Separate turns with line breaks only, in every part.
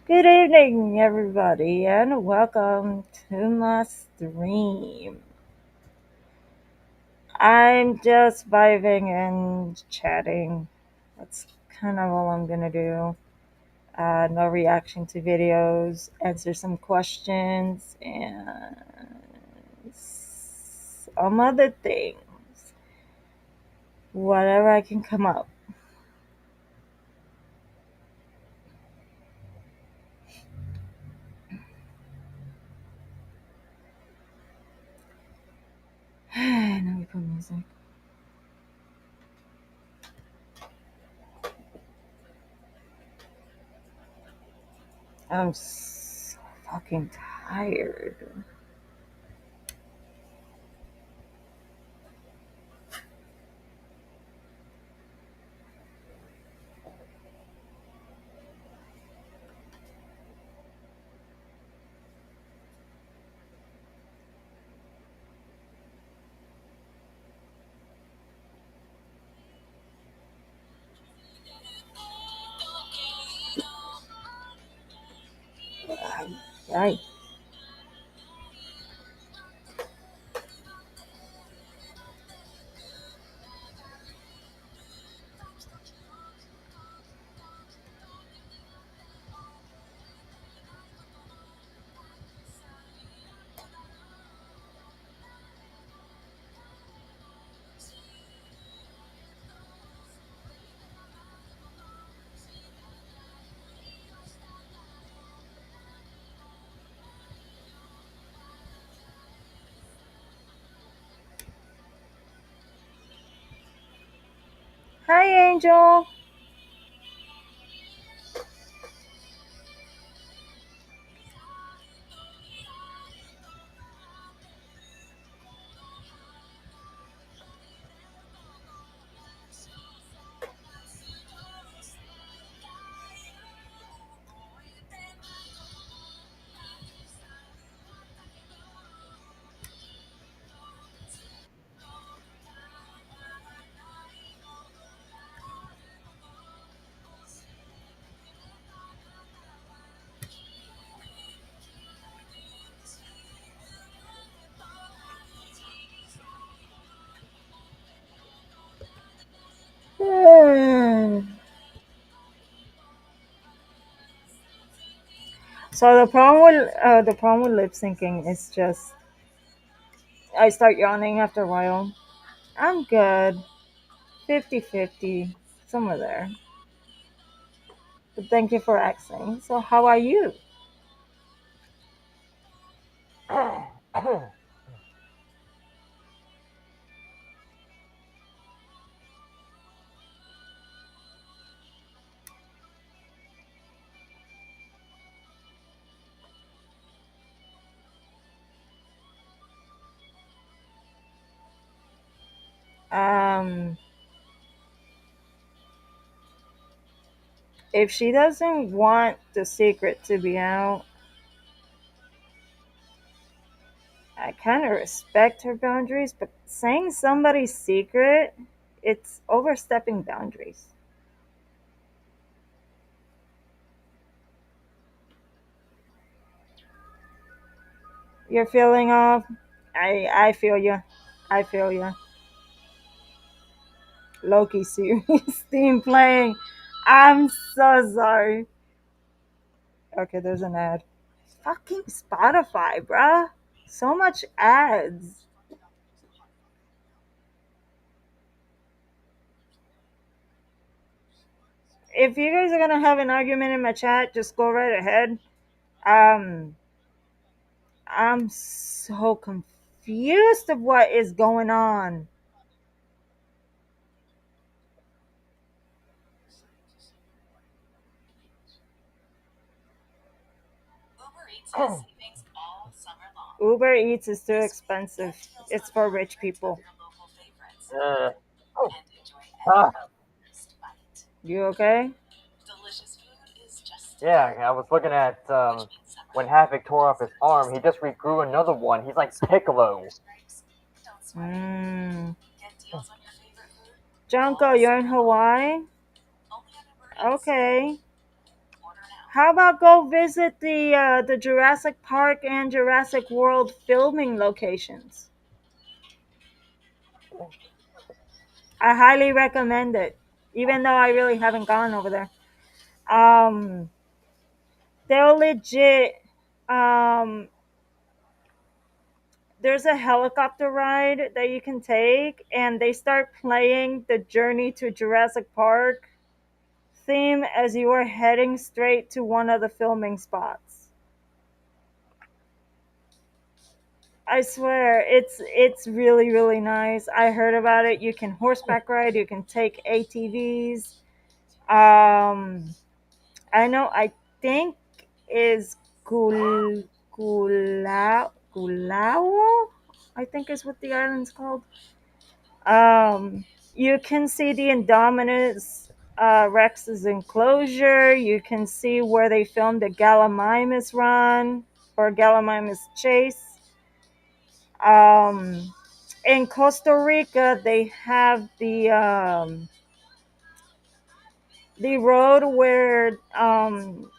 Good evening, everybody, and welcome to my stream. I'm just vibing and chatting. That's kind of all I'm gonna do. No reaction to videos, answer some questions, and some other things. Whatever I can come up. Now we put music. I'm so fucking tired. Right. Hi, Angel. So the problem with lip syncing is just I start yawning after a while. I'm good, 50-50, somewhere there. But thank you for asking. So how are you? Um, if she doesn't want the secret to be out, I kind of respect her boundaries. But saying somebody's secret, it's overstepping boundaries. You're feeling off. I feel you. I feel you. Loki series theme playing. I'm so sorry. Okay, there's an ad. Fucking Spotify, bruh. So much ads. If you guys are gonna have an argument in my chat, just go right ahead. Um, I'm so confused of what is going on. Uber Eats is too expensive. It's for rich people.
Uh, ah,
You okay?
yeah, I was looking at when Havoc tore off his arm, he just regrew another one. He's like Piccolo.
Mm. Junko, you're in Hawaii? Okay. How about go visit the Jurassic Park and Jurassic World filming locations? I highly recommend it, even though I really haven't gone over there. Um, they're legit. Um, there's a helicopter ride that you can take, and they start playing the Journey to Jurassic Park theme as you are heading straight to one of the filming spots. I swear, it's really really nice. I heard about it. You can horseback ride. You can take ATVs. Um, I know. I think is Gulao. I think is what the island's called. You can see the Indominus Rex's enclosure. You can see where they filmed the Gallimimus run or Gallimimus chase. Um, in Costa Rica, they have the road where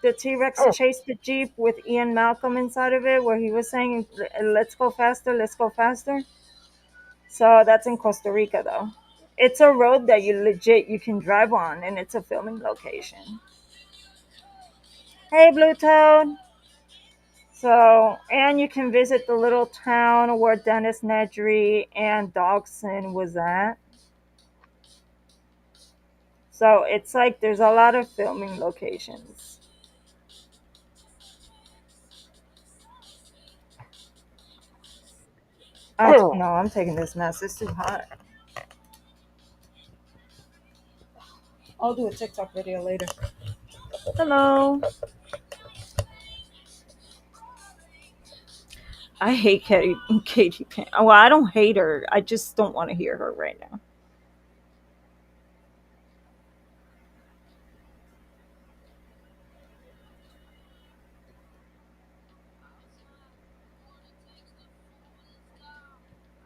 the T Rex
Oh,
chased the Jeep with Ian Malcolm inside of it, where he was saying, "Let's go faster, let's go faster." So that's in Costa Rica, though. It's a road that you can drive on, and it's a filming location. Hey, Blue Toad. So, and you can visit the little town where Dennis Nedry and Dogson was at. So it's like there's a lot of filming locations. No, I'm taking this mess. It's too hot. I'll do a TikTok video later. Hello. I hate Katie Pan. Well, I don't hate her. I just don't want to hear her right now.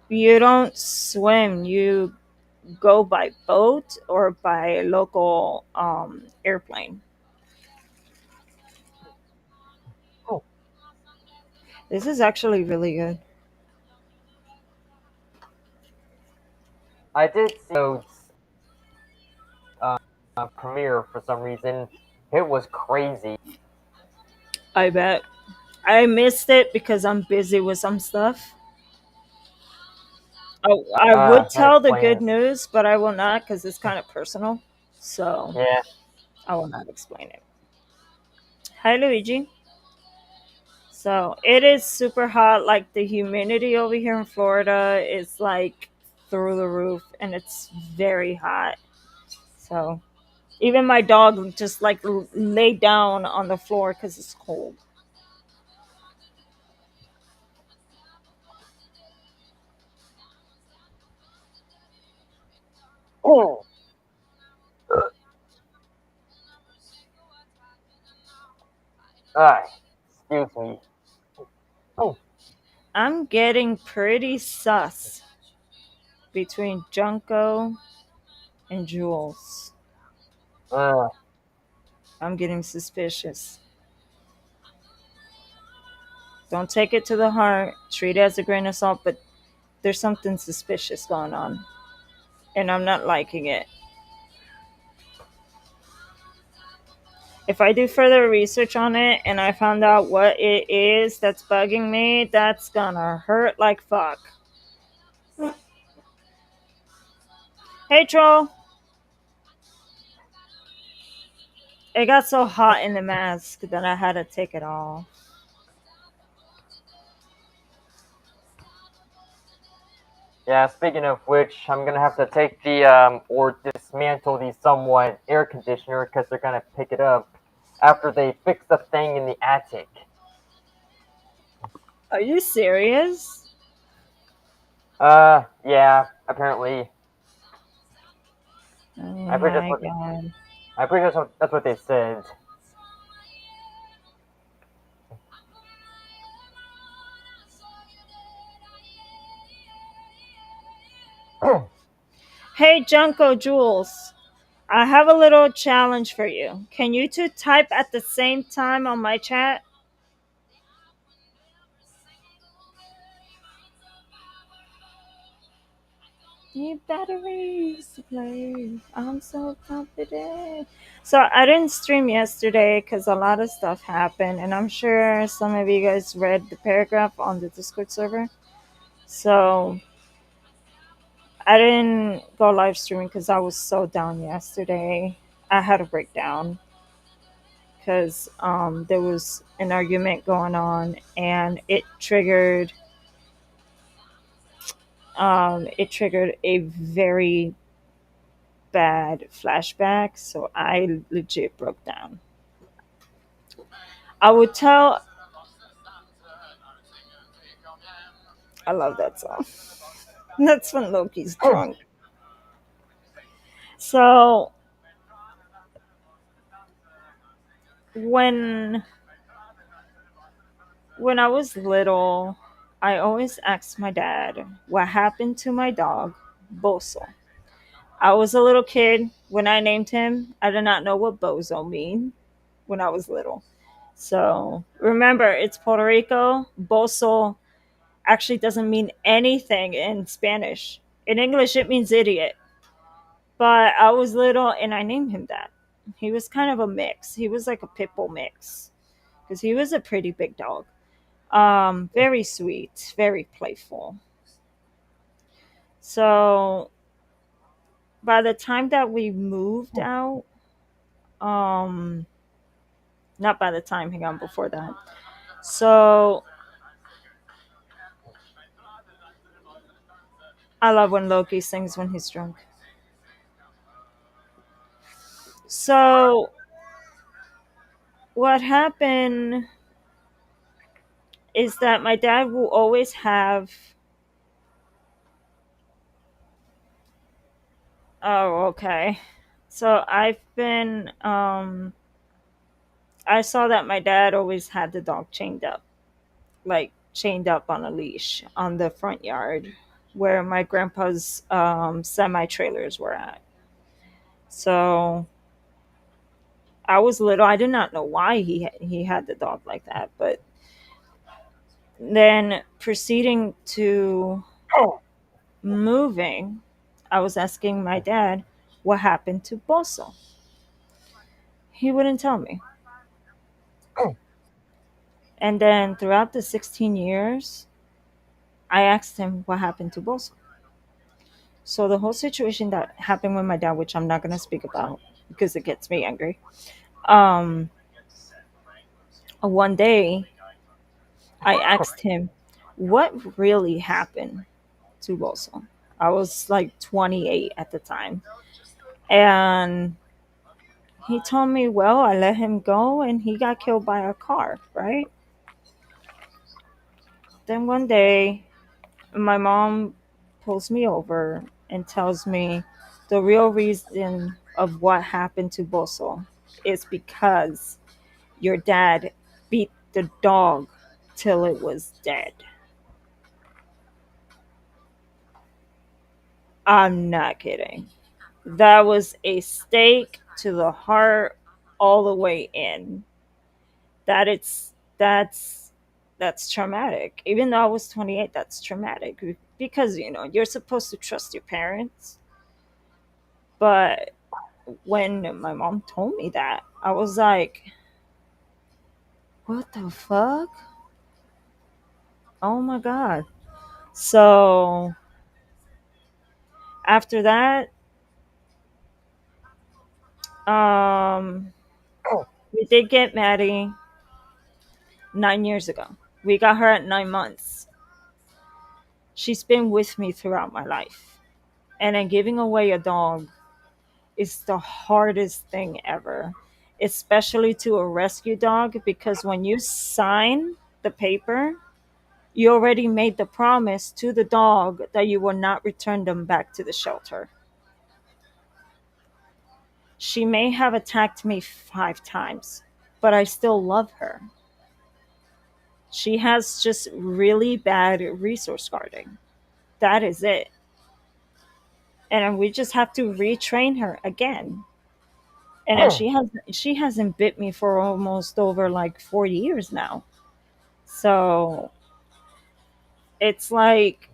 You don't swim. You go by boat or by local airplane.
oh,
This is actually really good.
I did see those premiere for some reason. It was crazy.
I bet. I missed it because I'm busy with some stuff. I would
That
tell the good
explains.
news, but I will not because it's kind of personal. So
Yeah.
I will not explain it. Hi, Luigi. So it is super hot. Like the humidity over here in Florida is like through the roof, and it's very hot. So even my dog just like lay down on the floor because it's cold.
Oh, ah, excuse me. Oh,
I'm getting pretty sus between Junko and Jules.
uh,
I'm getting suspicious. Don't take it to the heart. Treat it as a grain of salt, but there's something suspicious going on, and I'm not liking it. If I do further research on it and I found out what it is that's bugging me, that's gonna hurt like fuck. Hey, troll. It got so hot in the mask that I had to take it off.
yeah. Speaking of which, I'm gonna have to take the or dismantle the somewhat air conditioner because they're gonna pick it up after they fix the thing in the attic.
Are you serious?
Yeah. Apparently,
Oh
I pretty
my god.
I pretty sure that's what they said.
Hey, Junko Jules. I have a little challenge for you. Can you two type at the same time on my chat? Need batteries to play. I'm so confident. So I didn't stream yesterday because a lot of stuff happened, and I'm sure some of you guys read the paragraph on the Discord server. So I didn't go live streaming because I was so down yesterday. I had a breakdown because there was an argument going on, and it triggered a very bad flashback. So I legit broke down. I would tell. I love that song. That's when Loki's drunk. So when when I was little, I always asked my dad what happened to my dog, Boso. I was a little kid when I named him. I did not know what Bozo mean when I was little. So remember, it's Puerto Rico. Boso actually doesn't mean anything in Spanish. In English, it means idiot. But I was little and I named him that. He was kind of a mix. He was like a pit bull mix because he was a pretty big dog. Very sweet, very playful. So by the time that we moved out, um, not by the time, hang on, before that. So I love when Loki sings when he's drunk. So what happened is that my dad will always have. Oh, okay. So I saw that my dad always had the dog chained up, like chained up on a leash on the front yard where my grandpa's semi trailers were at. So I was little. I did not know why he had the dog like that, but then proceeding to moving, I was asking my dad what happened to Boso. He wouldn't tell me. And then throughout the 16 years, I asked him what happened to Boso. So the whole situation that happened with my dad, which I'm not going to speak about because it gets me angry. Um, One day, I asked him what really happened to Boso. I was like 28 at the time, and he told me, "Well, I let him go, and he got killed by a car." Right. Then one day, my mom pulls me over and tells me the real reason of what happened to Boso is because your dad beat the dog till it was dead. I'm not kidding. That was a stake to the heart all the way in. That's traumatic. Even though I was 28, that's traumatic because you're supposed to trust your parents. But when my mom told me that, I was like, what the fuck? Oh my god. So after that, um, we did get Maddie 9 years ago. We got her at 9 months. She's been with me throughout my life. And then giving away a dog is the hardest thing ever, especially to a rescue dog, because when you sign the paper, you already made the promise to the dog that you will not return them back to the shelter. She may have attacked me 5 times, but I still love her. She has just really bad resource guarding. That is it. And we just have to retrain her again. and she hasn't bit me for almost over like 4 years now. So it's like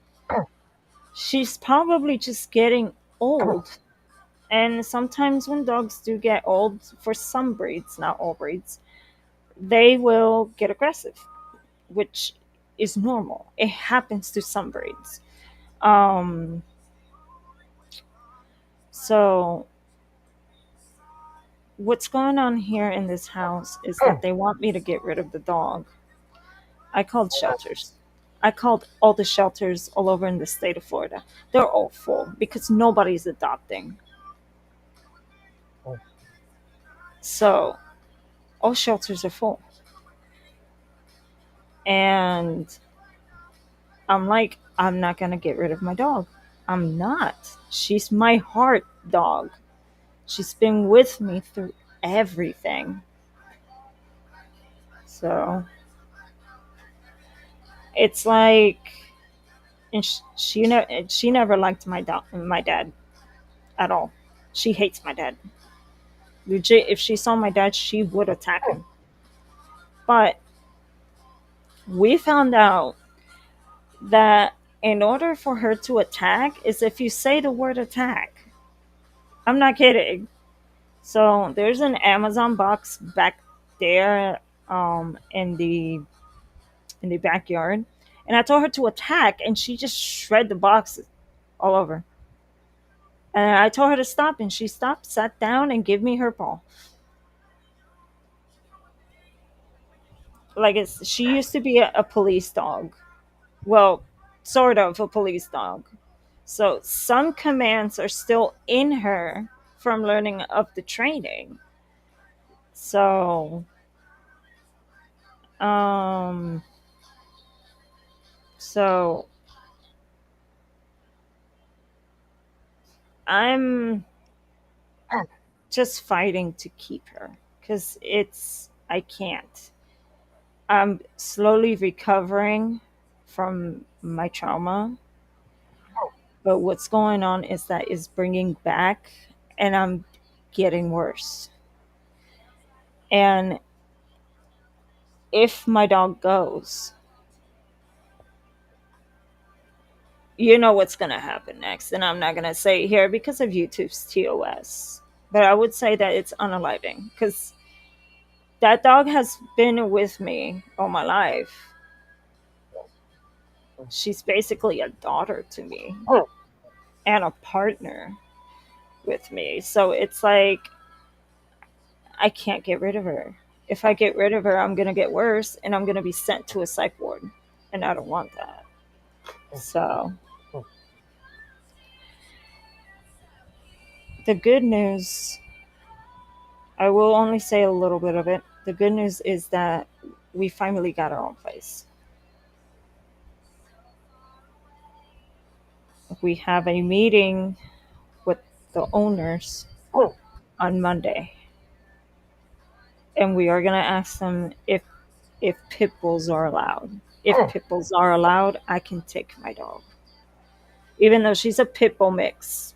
she's probably just getting old. And sometimes when dogs do get old, for some breeds, not all breeds, they will get aggressive, which is normal. It happens to some breeds. Um, so what's going on here in this house is that they want me to get rid of the dog. I called shelters. I called all the shelters all over in the state of Florida. They're all full because nobody's adopting. So all shelters are full. And I'm like, I'm not going to get rid of my dog. I'm not. She's my heart dog. She's been with me through everything. So it's like, and she never liked my dad at all. She hates my dad. Legit, if she saw my dad, she would attack him. But we found out that in order for her to attack is if you say the word attack. I'm not kidding. So there's an Amazon box back there in the backyard, and I told her to attack, and she just shred the boxes all over. And I told her to stop, and she stopped, sat down, and gave me her paw. Like she used to be a police dog. Well, sort of a police dog. So some commands are still in her from learning of the training. So um so I'm just fighting to keep her because I can't. I'm slowly recovering from my trauma, but what's going on is that is bringing back, and I'm getting worse. And if my dog goes, you know what's going to happen next. And I'm not going to say it here because of YouTube's TOS, but I would say that it's unaliving because that dog has been with me all my life. She's basically a daughter to me and a partner with me. So it's like I can't get rid of her. If I get rid of her, I'm going to get worse and I'm going to be sent to a psych ward. And I don't want that. So the good news, I will only say a little bit of it. The good news is that we finally got our own place. We have a meeting with the owners on Monday. And we are going to ask them if pit bulls are allowed. If pit bulls are allowed, I can take my dog. Even though she's a pit bull mix.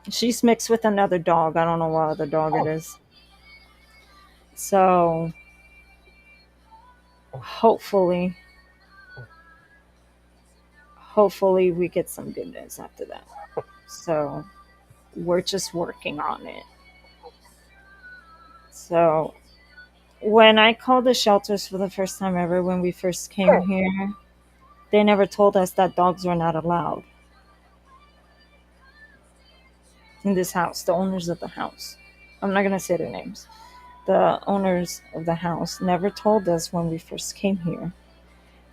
She's mixed with another dog. I don't know what other dog it is. So hopefully we get some good news after that. So we're just working on it. So when I called the shelters for the first time ever when we first came here, they never told us that dogs were not allowed in this house, the owners of the house. I'm not going to say their names. The owners of the house never told us when we first came here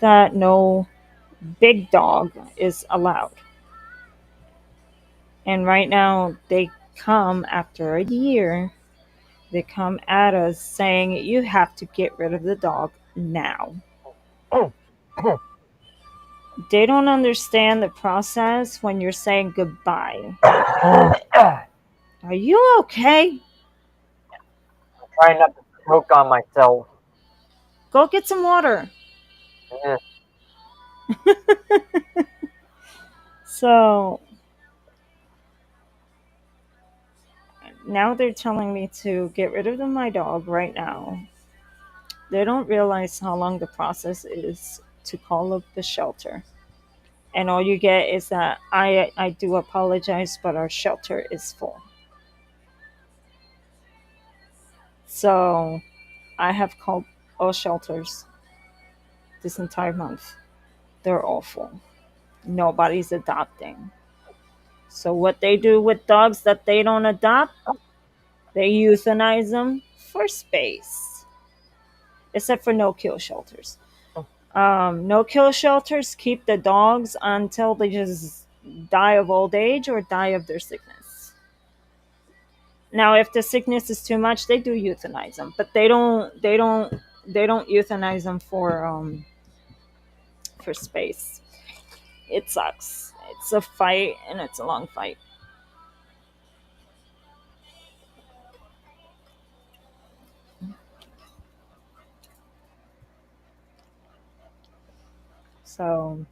that no big dog is allowed. And right now, they come after a year, they come at us saying, you have to get rid of the dog now. They don't understand the process when you're saying goodbye. Are you okay?
Trying not to choke on myself.
Go get some water.
Yeah.
So Now they're telling me to get rid of my dog right now. They don't realize how long the process is to call up the shelter. And all you get is that I do apologize, but our shelter is full. So I have called all shelters this entire month. They're all full. Nobody's adopting. So what they do with dogs that they don't adopt, they euthanize them for space. Except for no kill shelters. No kill shelters keep the dogs until they just die of old age or die of their sickness. Now, if the sickness is too much, they do euthanize them, but they don't euthanize them for space. It sucks. It's a fight, and it's a long fight. So,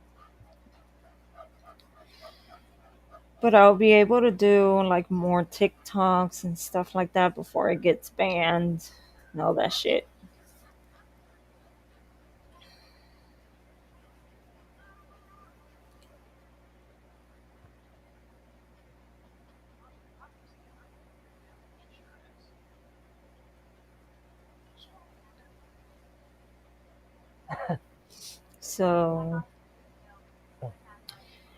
but I'll be able to do like more TikToks and stuff like that before it gets banned and all that shit. So,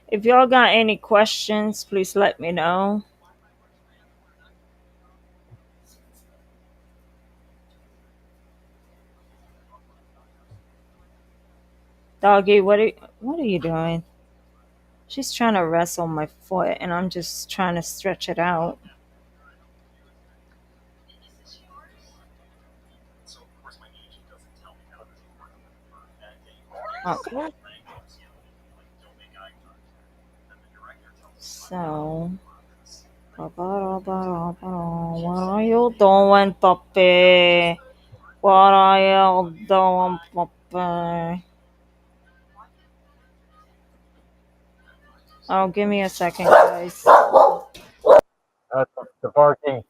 if y'all got any questions, please let me know. Doggy, what are you doing? She's trying to wrestle my foot, and I'm just trying to stretch it out. Okay. So, what are you doing, puppy? What are you doing, puppy? Oh, give me a second, guys.
The barking.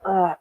Uh,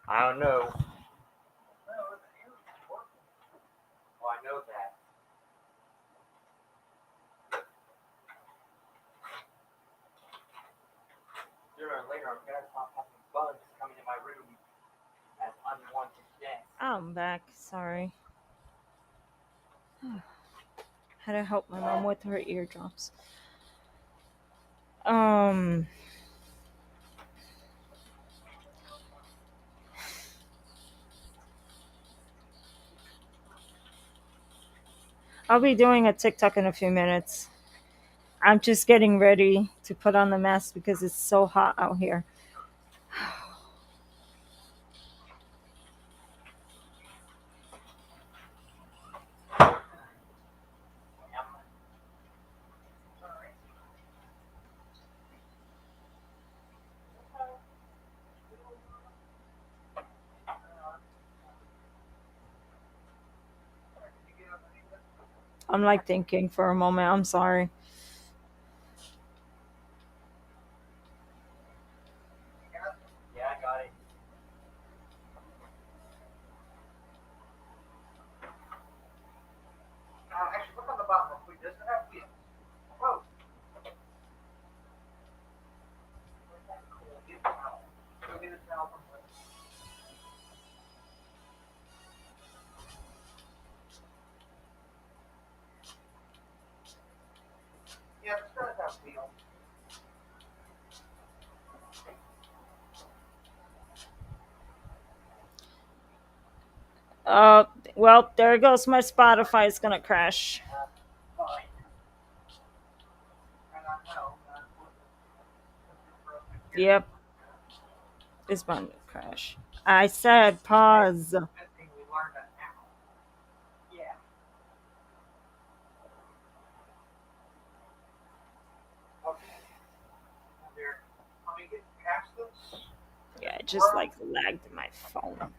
I don't know. Well, I know that. Sooner or later, I'm gonna stop having bugs coming in my room as unwanted guests.
I'm back. Sorry. Had to help my mom with her eardrops. Um, I'll be doing a TikTok in a few minutes. I'm just getting ready to put on the mask because it's so hot out here. I'm like thinking for a moment. I'm sorry.
Yeah, I got it. Actually, look on the bottom real quick. Does it have wheels? Oh, cool. Get the towel. Go get a towel from the. Yeah, this does have wheels.
Uh, well, there goes my Spotify. It's gonna crash.
Fine. And I know.
Yep, it's about to crash. I said pause.
Good thing we learned that now. Yeah. Okay. There. Let me get past this.
Yeah, it just like lagged my phone.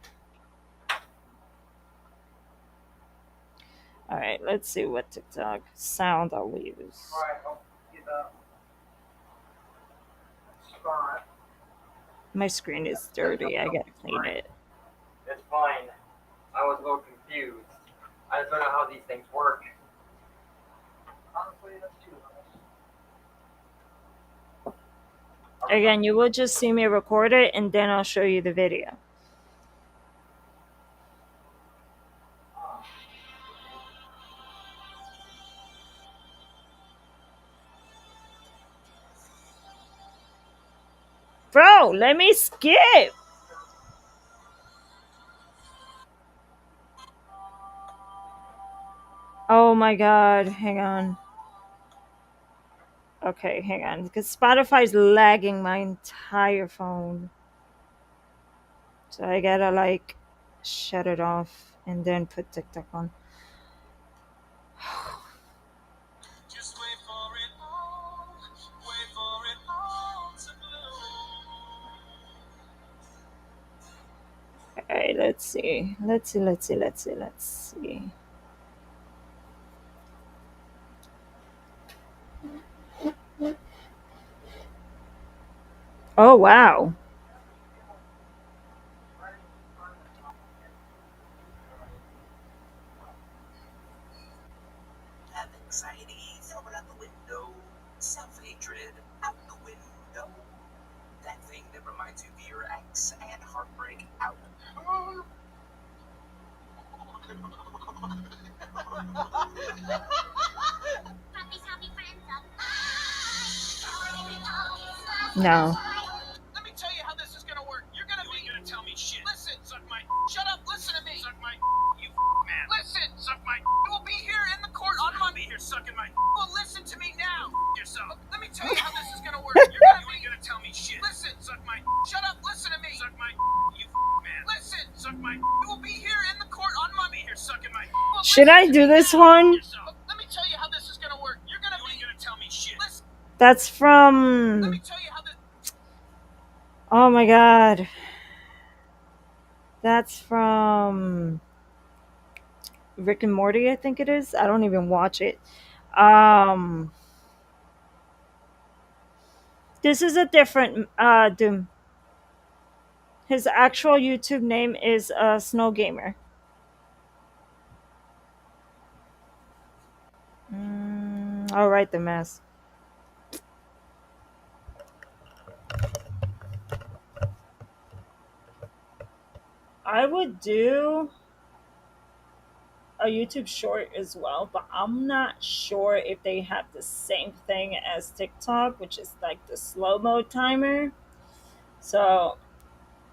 All right, let's see what TikTok sound I'll use.
Alright, I'll get a spot.
My screen is dirty. I gotta clean it.
It's fine. I was a little confused. I just don't know how these things work. Honestly, that's two of us.
Again, you will just see me record it and then I'll show you the video. Bro, let me skip. Oh my god, hang on. Okay, hang on. Because Spotify's lagging my entire phone. So I gotta like shut it off and then put TikTok on.
Just wait for it all. Wait for it all to bloom.
Alright, let's see. Let's see. Oh wow.
Have anxiety, throw it out the window. Self-hatred, out the window. That thing that reminds you of your ex and heartbreak, out.
No.
Let me tell you how this is gonna work. You're gonna be gonna tell me shit. Listen, suck my. Shut up. Listen to me. Suck my. You man. Listen, suck my. You will be here in the court on Monday. Here sucking my. Well, listen to me now. Yourself. Let me tell you how this is gonna work. You're gonna tell me shit. Listen, suck my. Shut up. Listen to me. Suck my. You man. Listen, suck my. You will be here in the court on Monday. Here sucking my. Well,
Should I do this one?
yourself. Let me tell you how this is gonna work. You're gonna tell me shit. Listen.
That's
Let
from.
me tell you how this.
Oh my god. That's from Rick and Morty, I think it is. I don't even watch it. Um this is a different Doom. His actual YouTube name is Snow Gamer. I'll write the mess. I would do a YouTube short as well, but I'm not sure if they have the same thing as TikTok, which is like the slow mo timer. So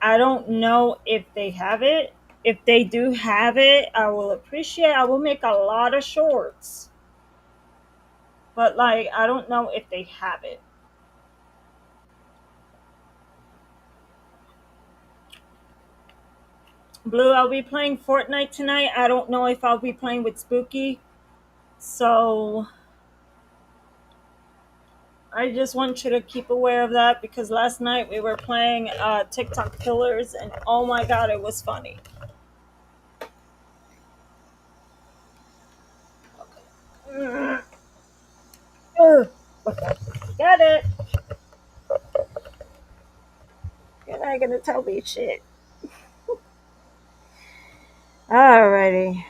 I don't know if they have it. If they do have it, I will appreciate. I will make a lot of shorts, but like I don't know if they have it. Blue, I'll be playing Fortnite tonight. I don't know if I'll be playing with Spooky, so I just want you to keep aware of that because last night we were playing TikTok Killers, and oh my god, it was funny. Okay. Okay. Got it. You're not gonna tell me shit. Alrighty.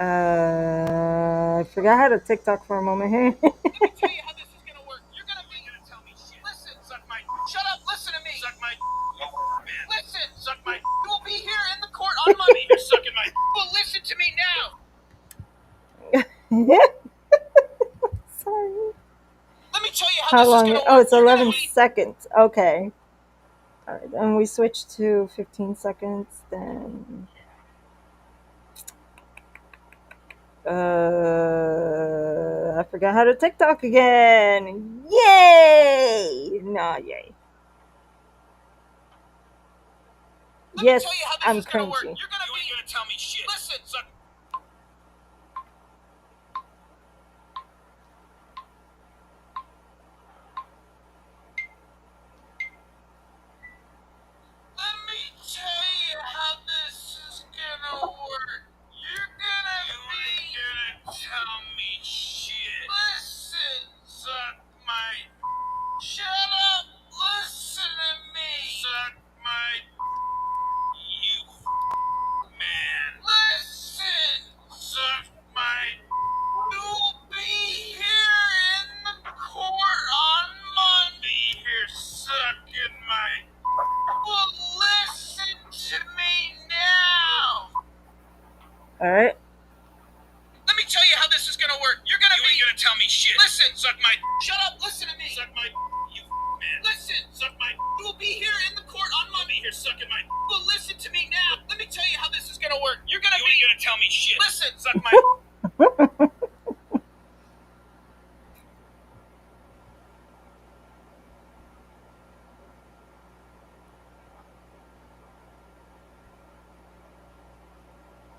I forgot how to TikTok for a moment here.
Let me tell you how this is gonna work. You're gonna tell me shit. Listen, suck my. Shut up. Listen to me. Suck my. Man. Listen, suck my. You will be here in the court on Monday. You're sucking my. Well, listen to me now.
Sorry.
Let me tell you how
How
this
long?
is gonna
Oh,
work.
it's
You're
11
gonna be.
seconds. Okay. All right, then we switch to 15 seconds. Then. I forgot how to TikTok again. Yay! No, yay.
Let
Yes,
me tell you how this
I'm
is gonna work.
cringy.
You're gonna be. Gonna tell me shit. Listen, suck. Let me tell you how this is gonna work. You're gonna tell me shit. Listen, suck my. Shut up. Listen to me. Suck my. You man. Listen, suck my. You'll be here in the court on Monday. Here, sucking my. Well, listen to me now.
All right.
Let me tell you how this is gonna work. You're gonna be. Gonna tell me shit. Listen, suck my. Shut up. Listen to me. Suck my. You man. Listen, suck my. You'll be here in the court on Monday. Here, sucking my. Well, listen to me now. Let me tell you how this is gonna work. You're gonna be. Gonna tell me shit. Listen, suck my.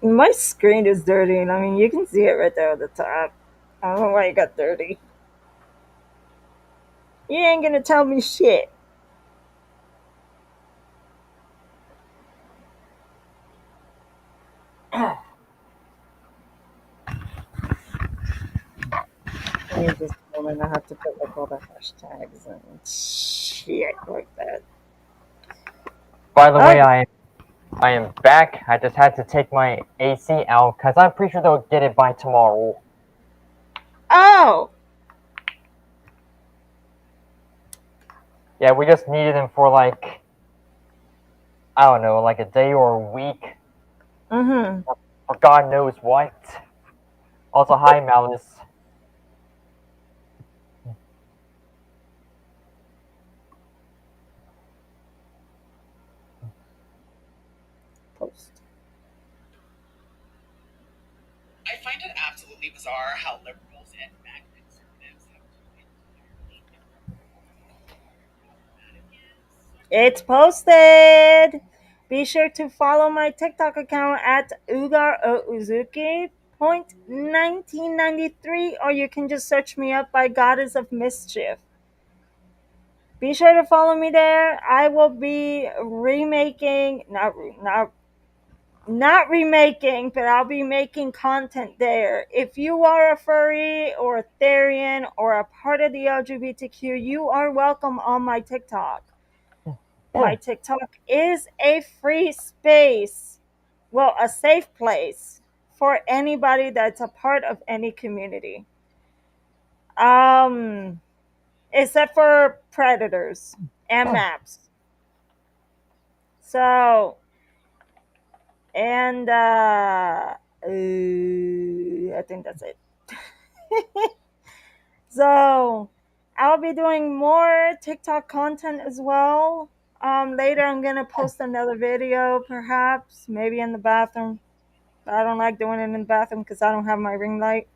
My screen is dirty, and I mean, you can see it right there at the top. I don't know why it got dirty. You ain't gonna tell me shit. Give me just a moment. I have to put like all the hashtags and shit like that.
By the way,
Oh,
I am back. I just had to take my AC out because I'm pretty sure they'll get it by tomorrow.
oh,
Yeah, we just needed them for like, I don't know, like a day or a week,
mm-hmm.
or God knows what. Also, hi Malice.
Post.
I find it absolutely bizarre how liberals and MAGA conservatives have
It's posted. Be sure to follow my TikTok account at Ugar Uzuki. 1993, or you can just search me up by Goddess of Mischief. Be sure to follow me there. I will be remaking, not remaking, but I'll be making content there. If you are a furry or a Therian or a part of the LGBTQ, you are welcome on my TikTok. My TikTok is a free space, well, a safe place for anybody that's a part of any community. Um, Except for predators and maps. So, and I think that's it. So, I'll be doing more TikTok content as well. Later, I'm gonna post another video, perhaps, maybe in the bathroom. But I don't like doing it in the bathroom because I don't have my ring light.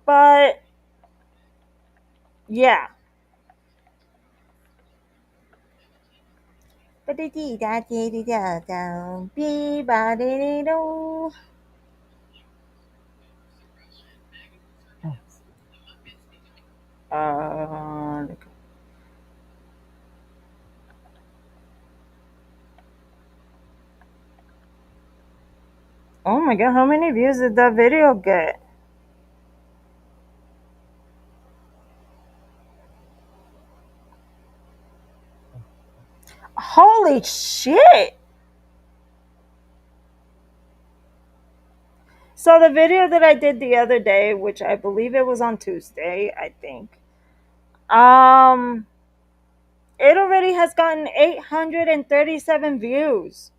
But yeah. Uh, oh my god, how many views did that video get? Holy shit! So the video that I did the other day, which I believe it was on Tuesday, I think, um, it already has gotten 837 views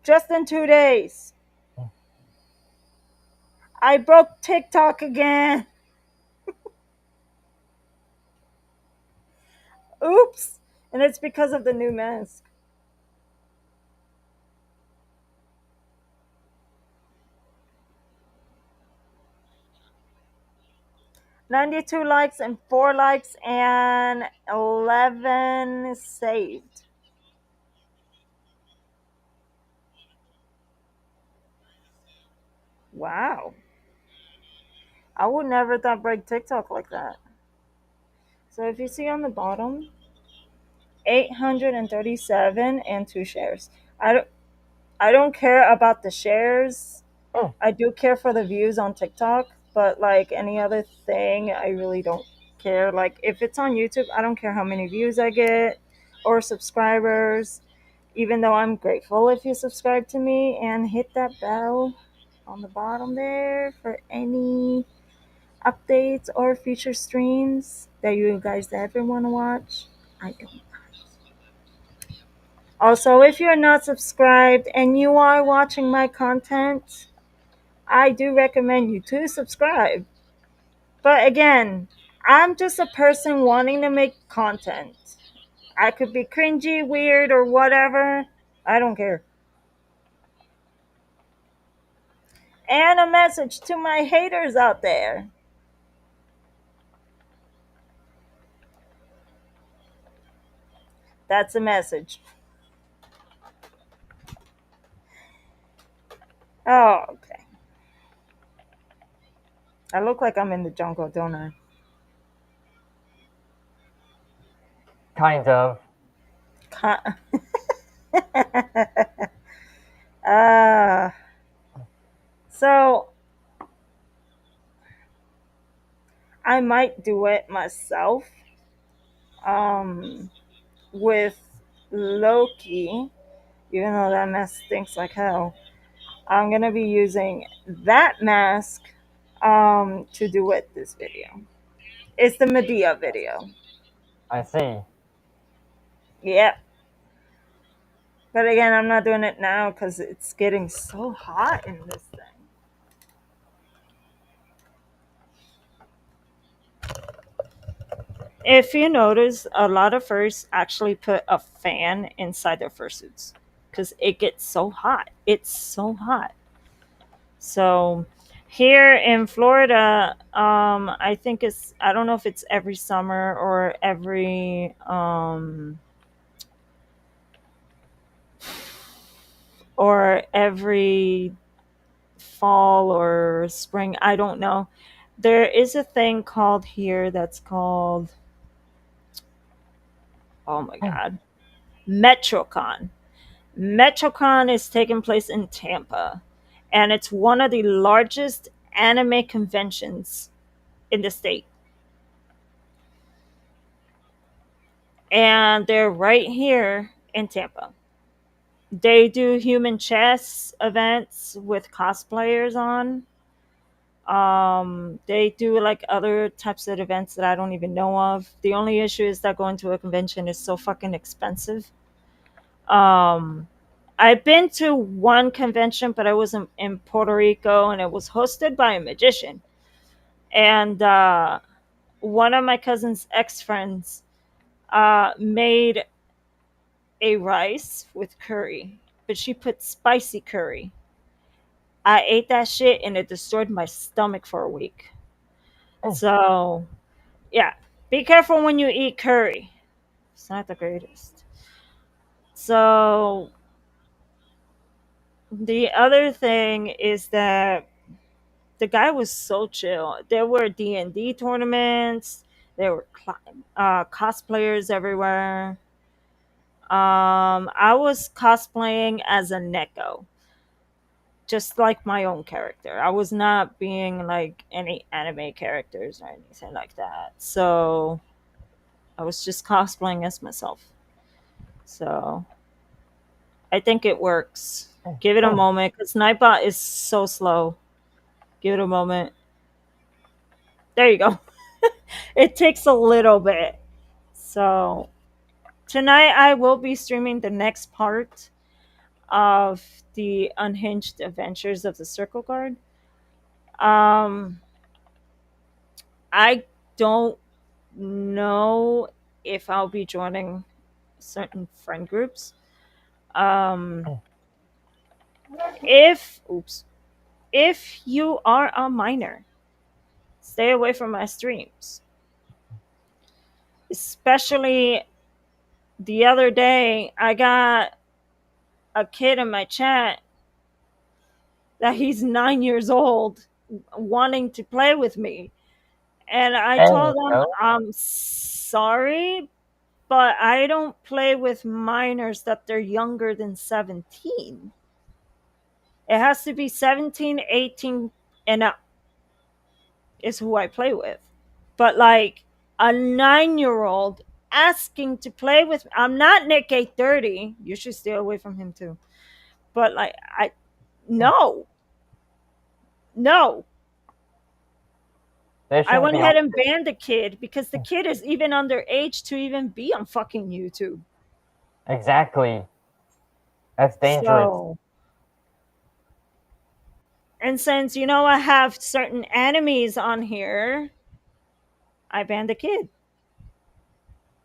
just in 2 days. I broke TikTok again. Oops. And it's because of the new mask. 92 likes and 4 likes and 11 saved. Wow. I would never thought break TikTok like that. So if you see on the bottom, 837 and 2 shares. I don't care about the shares.
Oh,
I do care for the views on TikTok, but like any other thing, I really don't care. Like if it's on YouTube, I don't care how many views I get or subscribers, even though I'm grateful if you subscribe to me and hit that bell on the bottom there for any updates or future streams that you guys ever want to watch. I don't. Also, if you're not subscribed and you are watching my content, I do recommend you to subscribe. But again, I'm just a person wanting to make content. I could be cringy, weird, or whatever. I don't care. And a message to my haters out there. That's a message. Oh, okay. I look like I'm in the jungle, don't I?
kind of.
uh, so I might do it myself with Loki, even though that mask stinks like hell. I'm gonna be using that mask to do with this video. It's the Medea video.
I see.
Yeah. But again, I'm not doing it now because it's getting so hot in this thing. If you notice, a lot of furs actually put a fan inside their fursuits because it gets so hot. It's so hot. So here in Florida, I think I don't know if it's every summer or every fall or spring. I don't know. There is a thing called here that's called, oh my God, MetroCon. MetroCon is taking place in Tampa, and it's one of the largest anime conventions in the state. And they're right here in Tampa. They do human chess events with cosplayers on. They do like other types of events that I don't even know of. The only issue is that going to a convention is so fucking expensive. Um, I've been to one convention, but I was in Puerto Rico and it was hosted by a magician. And one of my cousin's ex friends made a rice with curry, but she put spicy curry. I ate that shit and it destroyed my stomach for a week.
Oh,
So, yeah, be careful when you eat curry. It's not the greatest. So, the other thing is that the guy was so chill. There were D&D tournaments. There were cosplayers everywhere. I was cosplaying as a Neko, just like my own character. I was not being like any anime characters or anything like that. So I was just cosplaying as myself. So I think it works.
oh,
Give it a
oh.
moment because Nightbot is so slow. Give it a moment. There you go. It takes a little bit. So tonight I will be streaming the next part of the Unhinged Adventures of the Circle Guard. Um, I don't know if I'll be joining certain friend groups. Um,
Oh.
if oops, if you are a minor, stay away from my streams. Especially the other day, I got a kid in my chat that he's 9 years old wanting to play with me. And I
And
told him,
no,
I'm sorry, but I don't play with minors that they're younger than 17. It has to be 17, 18, and up is who I play with. But like a 9 year old asking to play with me, I'm not Nick 830. You should stay away from him too. But like, no, no.
they
I
shouldn't
went
be
ahead
on.
and banned the kid because the kid is even underage to even be on fucking YouTube.
Exactly. That's dangerous.
So, and since I have certain enemies on here, I banned the kid.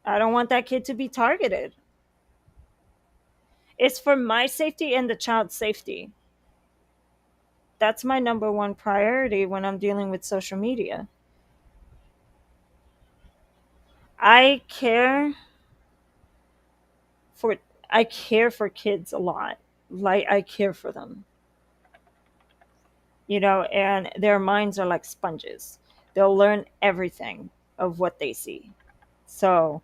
I don't want that kid to be targeted. It's for my safety and the child's safety. That's my number one priority when I'm dealing with social media. I care for I care for kids a lot. Like I care for them. And their minds are like sponges. They'll learn everything of what they see. So,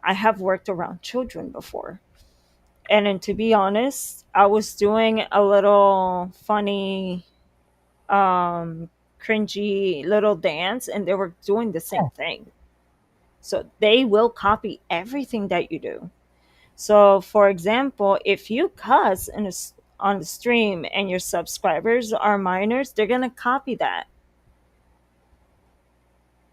I have worked around children before. And then to be honest, I was doing a little funny cringy little dance and they were doing the same
Oh,
thing. So they will copy everything that you do. So for example, if you cuss on the stream and your subscribers are minors, they're going to copy that.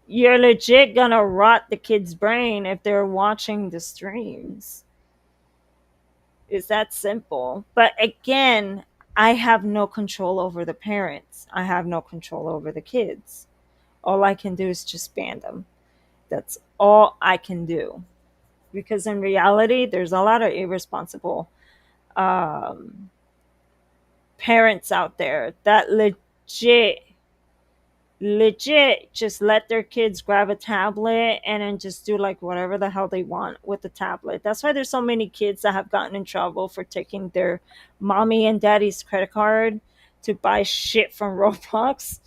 You're legit going to rot the kid's brain if they're watching the streams. It's that simple. But again, I have no control over the parents. I have no control over the kids. All I can do is just ban them. That's all I can do. Because in reality, there's a lot of irresponsible um, parents out there that legit just let their kids grab a tablet and then just do like whatever the hell they want with the tablet. That's why there's so many kids that have gotten in trouble for taking their mommy and daddy's credit card to buy shit from Roblox.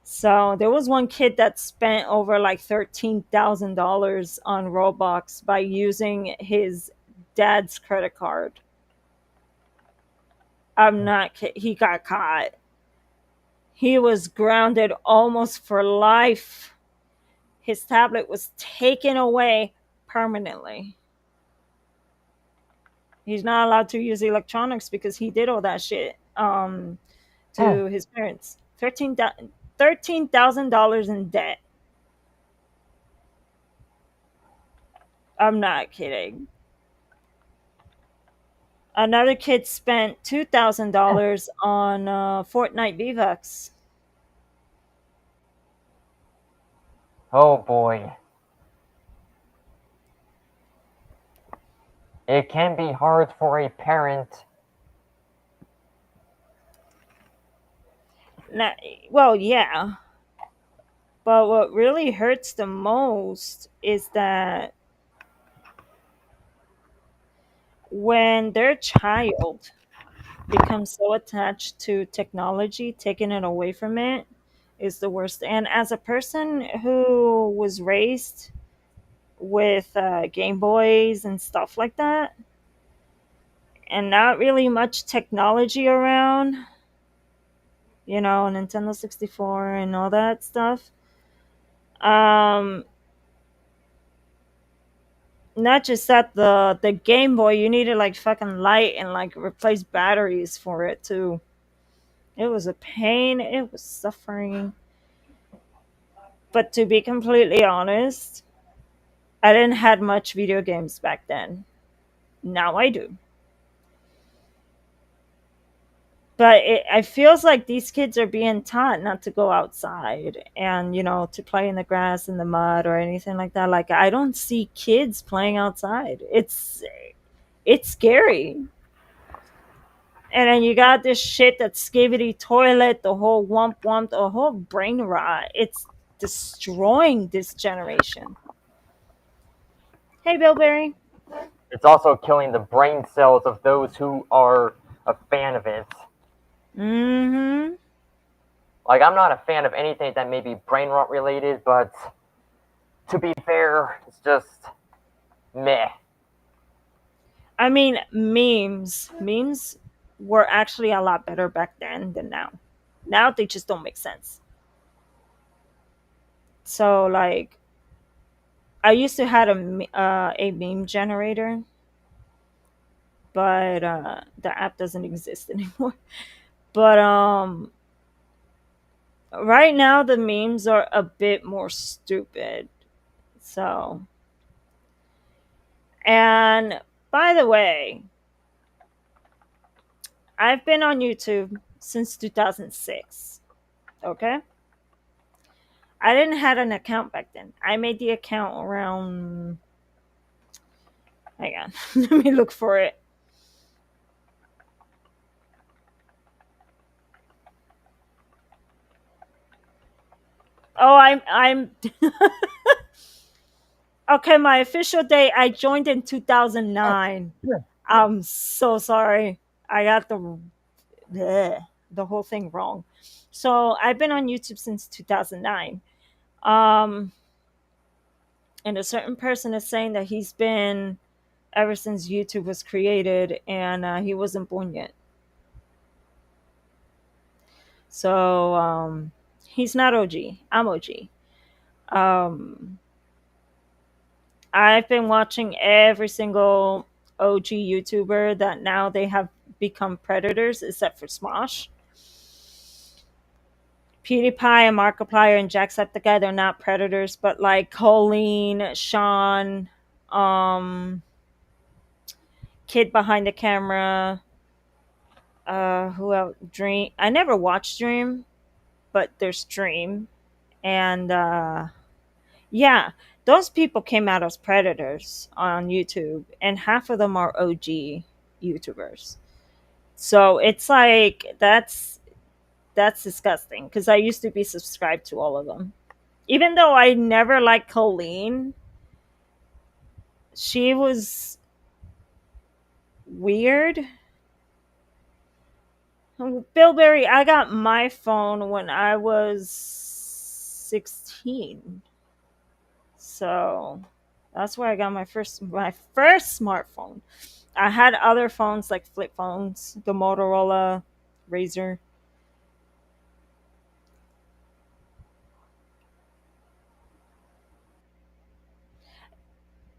So there was one kid that spent over like $13,000 on Roblox by using his dad's credit card. I'm not kidding. He got caught. He was grounded almost for life. His tablet was taken away permanently. He's not allowed to use electronics because he did all that shit
oh,
to his parents. 13 $13,000 in debt. I'm not kidding. Another kid spent $2,000 on Fortnite V-Bucks.
Oh boy. It can be hard for a parent.
Now, well, yeah, but what really hurts the most is that when their child becomes so attached to technology, taking it away from it is the worst. And as a person who was raised with Game Boys and stuff like that, and not really much technology around, Nintendo 64 and all that stuff. Um, Not just that, the Game Boy, you needed like fucking light and like replace batteries for it too. It was a pain. It was suffering. But to be completely honest, I didn't had much video games back then. Now I do. But it feels like these kids are being taught not to go outside and to play in the grass and the mud or anything like that. Like I don't see kids playing outside. It's scary. And then you got this shit that skivity toilet, the whole wump wump, the whole brain rot. It's destroying this generation. Hey, Billberry.
It's also killing the brain cells of those who are a fan of it.
Mm-hmm.
Like, I'm not a fan of anything that may be brain rot related, but to be fair, it's just meh.
I mean, memes were actually a lot better back then than now. Now they just don't make sense. So like, I used to had a meme generator, but the app doesn't exist anymore. But right now the memes are a bit more stupid. So, and by the way, I've been on YouTube since 2006. Okay? I didn't have an account back then. I made the account around. Hang on, let me look for it. Oh, I'm. Okay, my official date. I joined in 2009. I'm so sorry. I got the whole thing wrong. So I've been on YouTube since 2009. Um, and a certain person is saying that he's been ever since YouTube was created, and he wasn't born yet. So he's not OG. I'm OG. Um, I've been watching every single OG YouTuber that now they have become predators, except for Smosh. PewDiePie and Markiplier and Jacksepticeye, they're not predators, but like Colleen, Sean, um, Kid Behind the Camera, who else? Dream. I never watched Dream, but there's Dream. And yeah, those people came out as predators on YouTube, and half of them are OG YouTubers. So it's like that's disgusting because I used to be subscribed to all of them. Even though I never liked Colleen, she was weird. Billberry, I got my phone when I was 16. So that's where I got my first smartphone. I had other phones like flip phones, the Motorola Razr.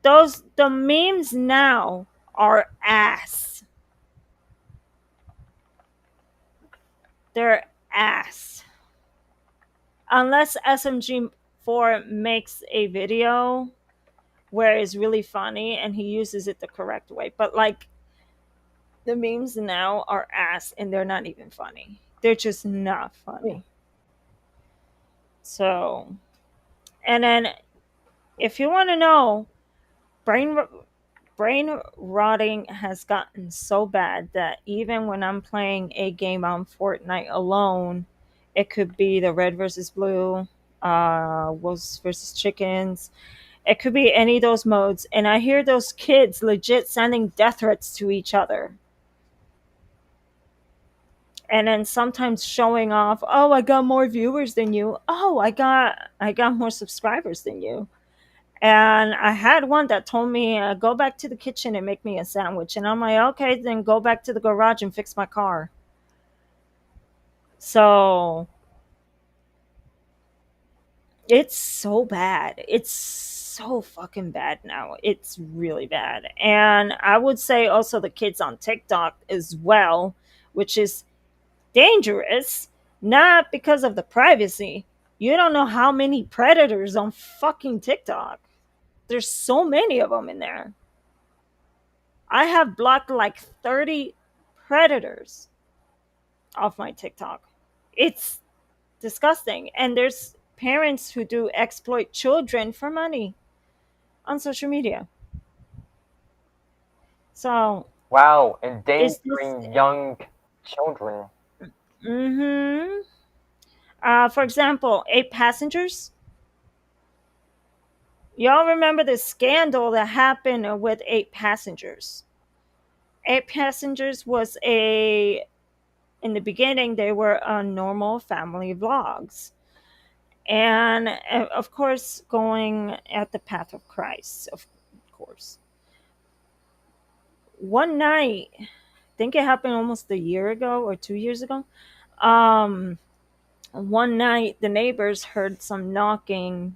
The memes now are ass. They're ass. unless SMG4 makes a video where it's really funny and he uses it the correct way. But like the memes now are ass and they're not even funny. They're just not funny. So, and then if you want to know, brain brain rotting has gotten so bad that even when I'm playing a game on Fortnite alone, it could be the red versus blue, wolves versus chickens. It could be any of those modes, and I hear those kids legit sending death threats to each other. And then sometimes showing off, oh, I got more viewers than you. Oh, I got more subscribers than you. And I had one that told me, go back to the kitchen and make me a sandwich. And I'm like, okay, then go back to the garage and fix my car. So it's so bad. It's so fucking bad now. It's really bad. And I would say also the kids on TikTok as well, which is dangerous, not because of the privacy. You don't know how many predators on fucking TikTok. There's so many of them in there. I have blocked like 30 predators off my TikTok. It's disgusting. And there's parents who do exploit children for money on social media. So
Wow,
is this
endangering young children.
mm-hmm. For example, 8 passengers. Y'all remember the scandal that happened with 8 passengers? 8 passengers was a in the beginning they were normal family vlogs, and of course going at the path of Christ, of course. One night, I think it happened almost a year ago or 2 years ago. Um, One night the neighbors heard some knocking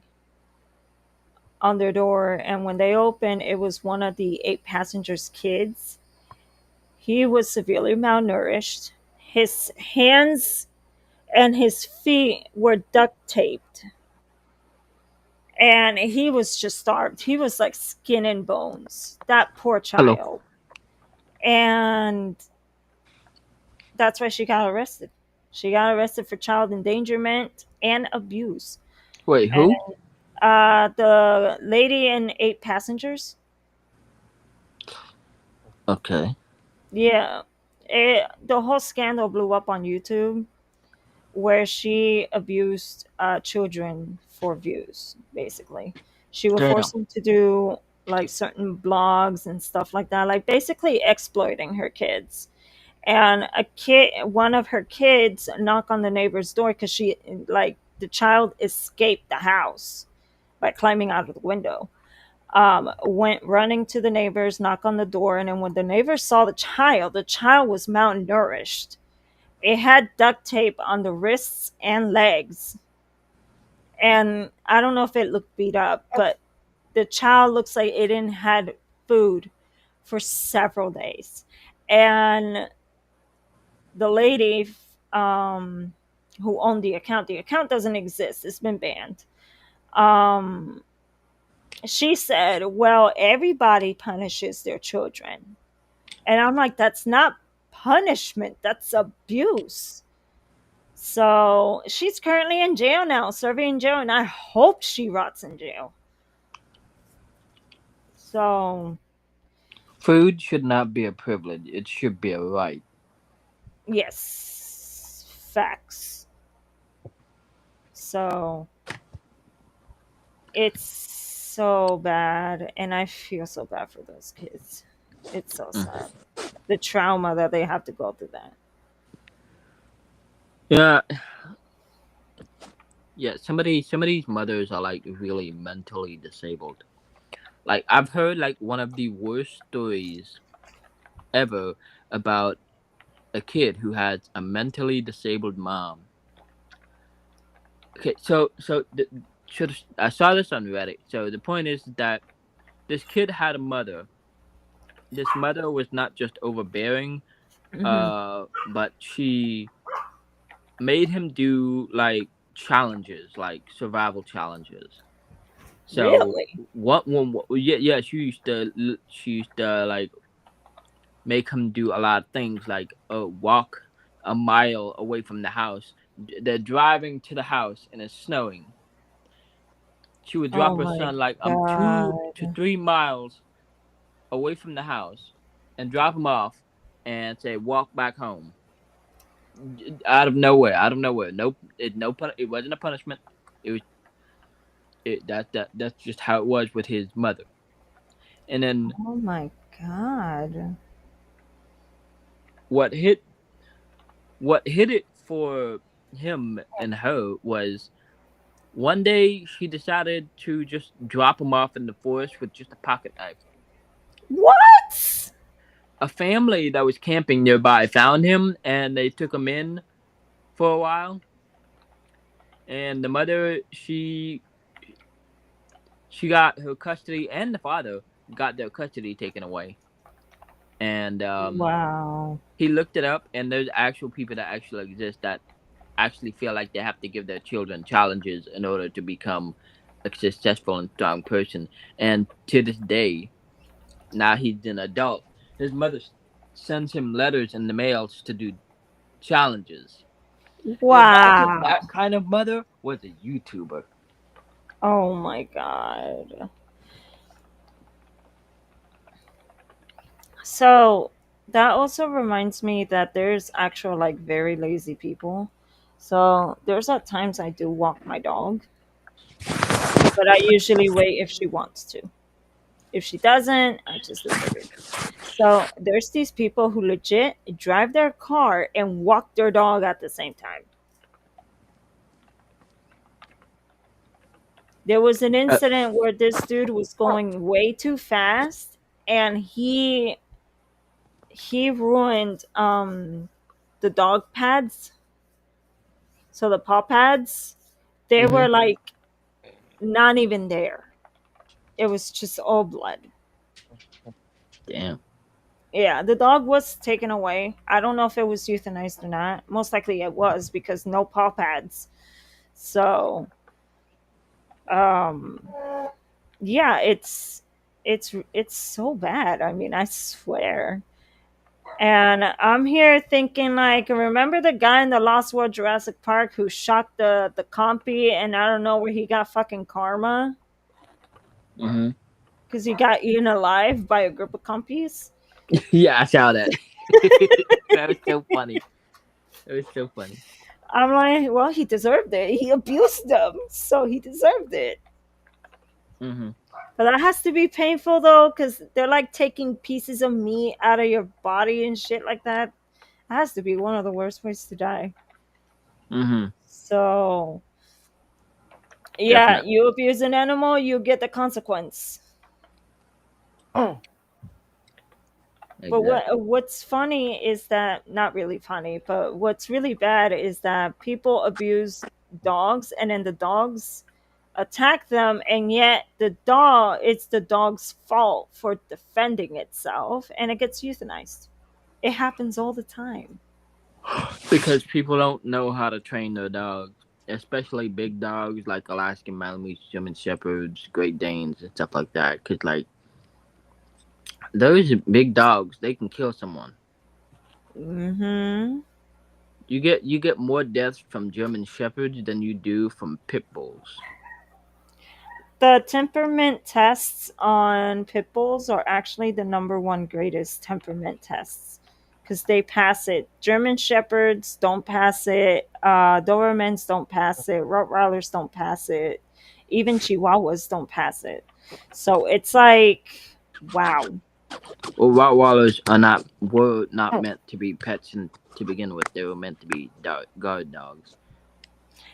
on their door, and when they opened, it was one of the 8 passengers' kids. He was severely malnourished. His hands and his feet were duct taped, and he was just starved. He was like skin and bones. That poor
Hello.
child. And that's why she got arrested. She got arrested for child endangerment and abuse.
Wait,
And
who?
the lady in 8 passengers,
Okay.
yeah, the whole scandal blew up on YouTube where she abused children for views, basically. She would
Damn.
force them to do like certain blogs and stuff like that, like basically exploiting her kids. And one of her kids knocked on the neighbor's door because the child escaped the house by climbing out of the window. Went running to the neighbors, knocked on the door, and then when the neighbors saw the child was malnourished. It had duct tape on the wrists and legs. And I don't know if it looked beat up, but the child looks like it didn't had food for several days. And the lady who owned the account doesn't exist. It's been banned. Um, she said, well, everybody punishes their children. And I'm like, that's not punishment, that's abuse. So she's currently in jail now, serving in jail, and I hope she rots in jail. So,
Food should not be a privilege. It should be a right.
yes, facts. So, it's so bad, and I feel so bad for those kids. It's so sad. The trauma that they have to go through that.
Yeah. Yeah. Some of these mothers are like really mentally disabled. Like I've heard like one of the worst stories ever about a kid who had a mentally disabled mom. Okay, I saw this on Reddit. So the point is that this kid had a mother. This mother was not just overbearing,
Hmm.
but she made him do like challenges, like survival challenges. So
Really?
yeah, she used to like make him do a lot of things like walk a mile away from the house. They're driving to the house and it's snowing. She would
Oh
drop her
my
son like 2 to 3 miles away from the house and drop him off and say walk back home out of nowhere, out of nowhere. Nope, it wasn't a punishment. It was that's just how it was with his mother. And then
Oh my god.
what hit what hit it for him and her was one day she decided to just drop him off in the forest with just a pocket knife.
What?
A family that was camping nearby found him and they took him in for a while. And the mother, she got her custody, and the father got their custody taken away. And
Wow.
he looked it up, and there's actual people that actually exist that actually feel like they have to give their children challenges in order to become a successful and strong person. And to this day, now he's an adult, his mother sends him letters in the mails to do challenges. Imagine
Wow.
that kind of mother was a YouTuber.
Oh my god. So that also reminds me that there's actual like very lazy people. So there's at times I do walk my dog, but I usually wait if she wants to. If she doesn't, I just leave her be. So there's these people who legit drive their car and walk their dog at the same time. There was an
Uh,
incident where this dude was going way too fast and he ruined the dog pads. So the paw pads, they
hmm
were like not even there. It was just all blood.
Damn.
Yeah, the dog was taken away. I don't know if it was euthanized or not. Most likely it was because no paw pads. So, um yeah, it's so bad. I mean, I swear. And I'm here thinking like, remember the guy in the Lost World Jurassic Park who shot the compy and I don't know where he got fucking karma
hmm
because he got eaten alive by a group of compies.
Yeah, I saw that. That was so funny. It was so funny.
I'm like, well, he deserved it. He abused them, so he deserved it.
hmm
But that has to be painful though, because they're like taking pieces of meat out of your body and shit like that. That has to be one of the worst ways to die.
hmm
So yeah,
Definitely.
you abuse an animal, you get the consequence. But
Exactly.
what's funny is that, not really funny, but what's really bad is that people abuse dogs and then the dogs attack them, and yet it's the dog's fault for defending itself and it gets euthanized. It happens all the time.
Because people don't know how to train their dogs, especially big dogs like Alaskan Malamutes, German Shepherds, Great Danes, and stuff like that. Because like those big dogs, they can kill someone.
Hmm.
You get more deaths from German Shepherds than you do from pit bulls.
The temperament tests on pit bulls are actually the number one greatest temperament tests because they pass it. German Shepherds don't pass it. Dobermans don't pass it. Rottweilers don't pass it. Even Chihuahuas don't pass it. So it's like, wow.
Well, Rottweilers were not meant to be pets to begin with. They were meant to be guard dogs.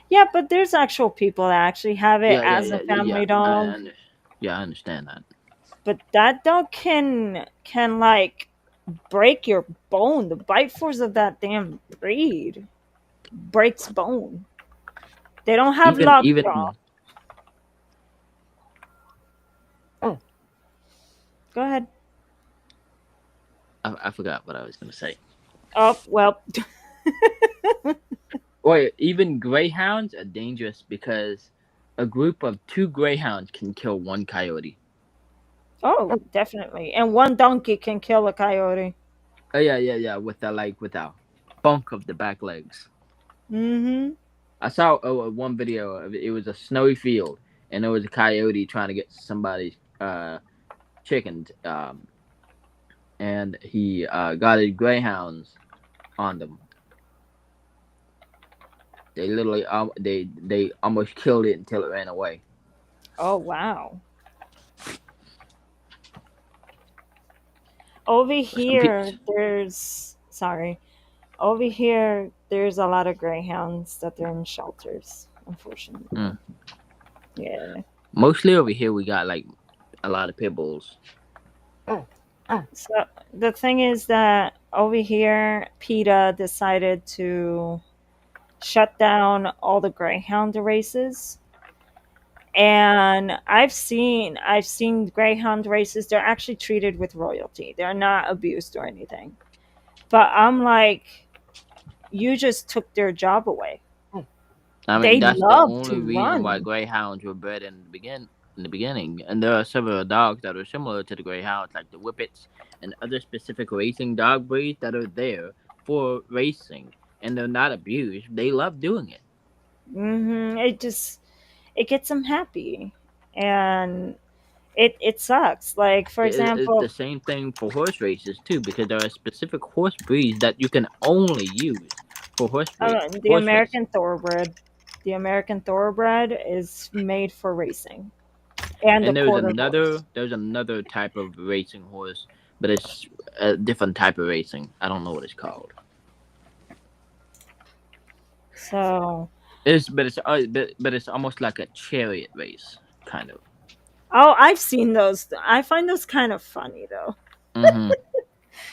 Yeah, but there's actual people that actually have it
Yeah, yeah,
as a
yeah, yeah, yeah.
family dog.
Yeah, I understand that.
But that dog can like break your bone. The bite force of that damn breed breaks bone. They don't have lockjaw.
Even
Go ahead.
I forgot what I was gonna say.
Oh well.
Or even greyhounds are dangerous because a group of 2 greyhounds can kill one coyote.
Oh, definitely. And one donkey can kill a coyote.
Oh yeah. With the with a bunk of the back legs.
Mm-hmm.
I saw one video of it. It was a snowy field, and there was a coyote trying to get somebody's chickens. And he got his greyhounds on them. They literally they almost killed it until it ran away.
Oh, wow. Over
Some people,
here, there's sorry. Over here, there's a lot of greyhounds that they're in shelters, unfortunately.
mm,
Yeah.
mostly over here we got like a lot of pit bulls.
So the thing is that over here, PETA decided to shut down all the greyhound races. And I've seen greyhound races. They're actually treated with royalty. They're not abused or anything. But I'm like, you just took their job away.
I mean,
They
that's the
love
only
to
reason why
run.
greyhounds were bred in the beginning. And there are several dogs that are similar to the greyhounds, like the whippets and other specific racing dog breeds that are there for racing, and they're not abused. They love doing it.
It gets them happy, and it sucks. Like for
It's the
example,
same thing for horse races too, because there are specific horse breeds that you can only use for
the
horse racing.
American Thoroughbred. The American Thoroughbred is made for racing, and the
And
quarter horse.
there's another type of racing horse, but it's a different type of racing. I don't know what it's called.
So,
But it's almost like a chariot race, kind of.
oh, I've seen those. I find those kind of funny though.
Mhm.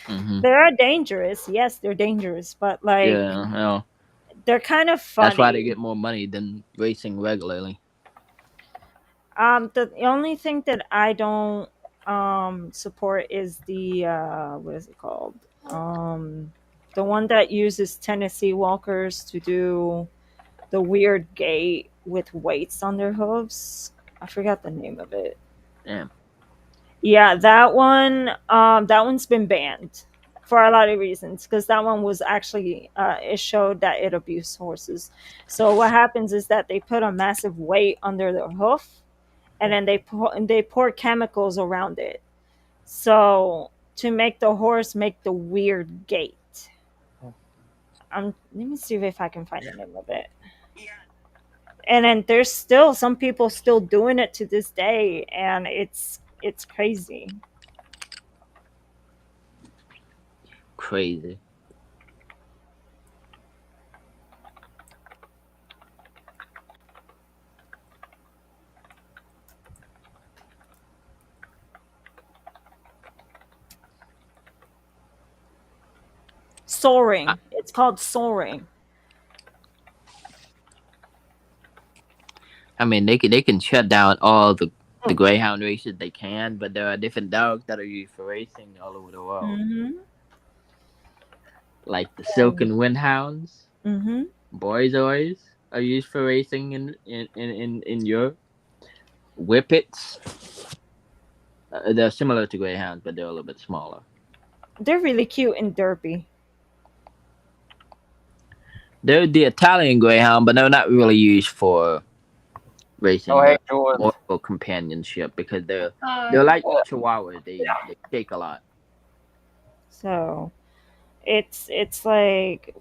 Mhm.
They are dangerous. Yes, they're dangerous, but like
Yeah. Well,
they're kind of
that's why they
funny.
get more money than racing regularly.
The only thing that I don't support is the what is it called? Um, the one that uses Tennessee walkers to do the weird gait with weights on their hooves. I forgot the name of it.
Damn.
Yeah, that one. That one's been banned for a lot of reasons because that one was actually it showed that it abused horses. So what happens is that they put a massive weight under their hoof, and then they pour chemicals around it. So to make the horse make the weird gait. Let me see if I can find the name of it. And then there's still some people still doing it to this day, and it's crazy.
Crazy. I,
Soaring. It's called soaring.
I mean, they can shut down all the greyhound races they can, but there are different dogs that are used for racing all over the world,
Mm-hmm.
like the Silken Windhounds.
Mm-hmm.
Borzoi are used for racing in Europe. Whippets, they're similar to greyhounds, but they're a little bit smaller.
They're really cute and derpy.
They're the Italian greyhound, but they're not really used for
Oh,
racing.
hey,
They're
Jules.
more for companionship because they're like Chihuahuas. They shake a lot.
So it's like,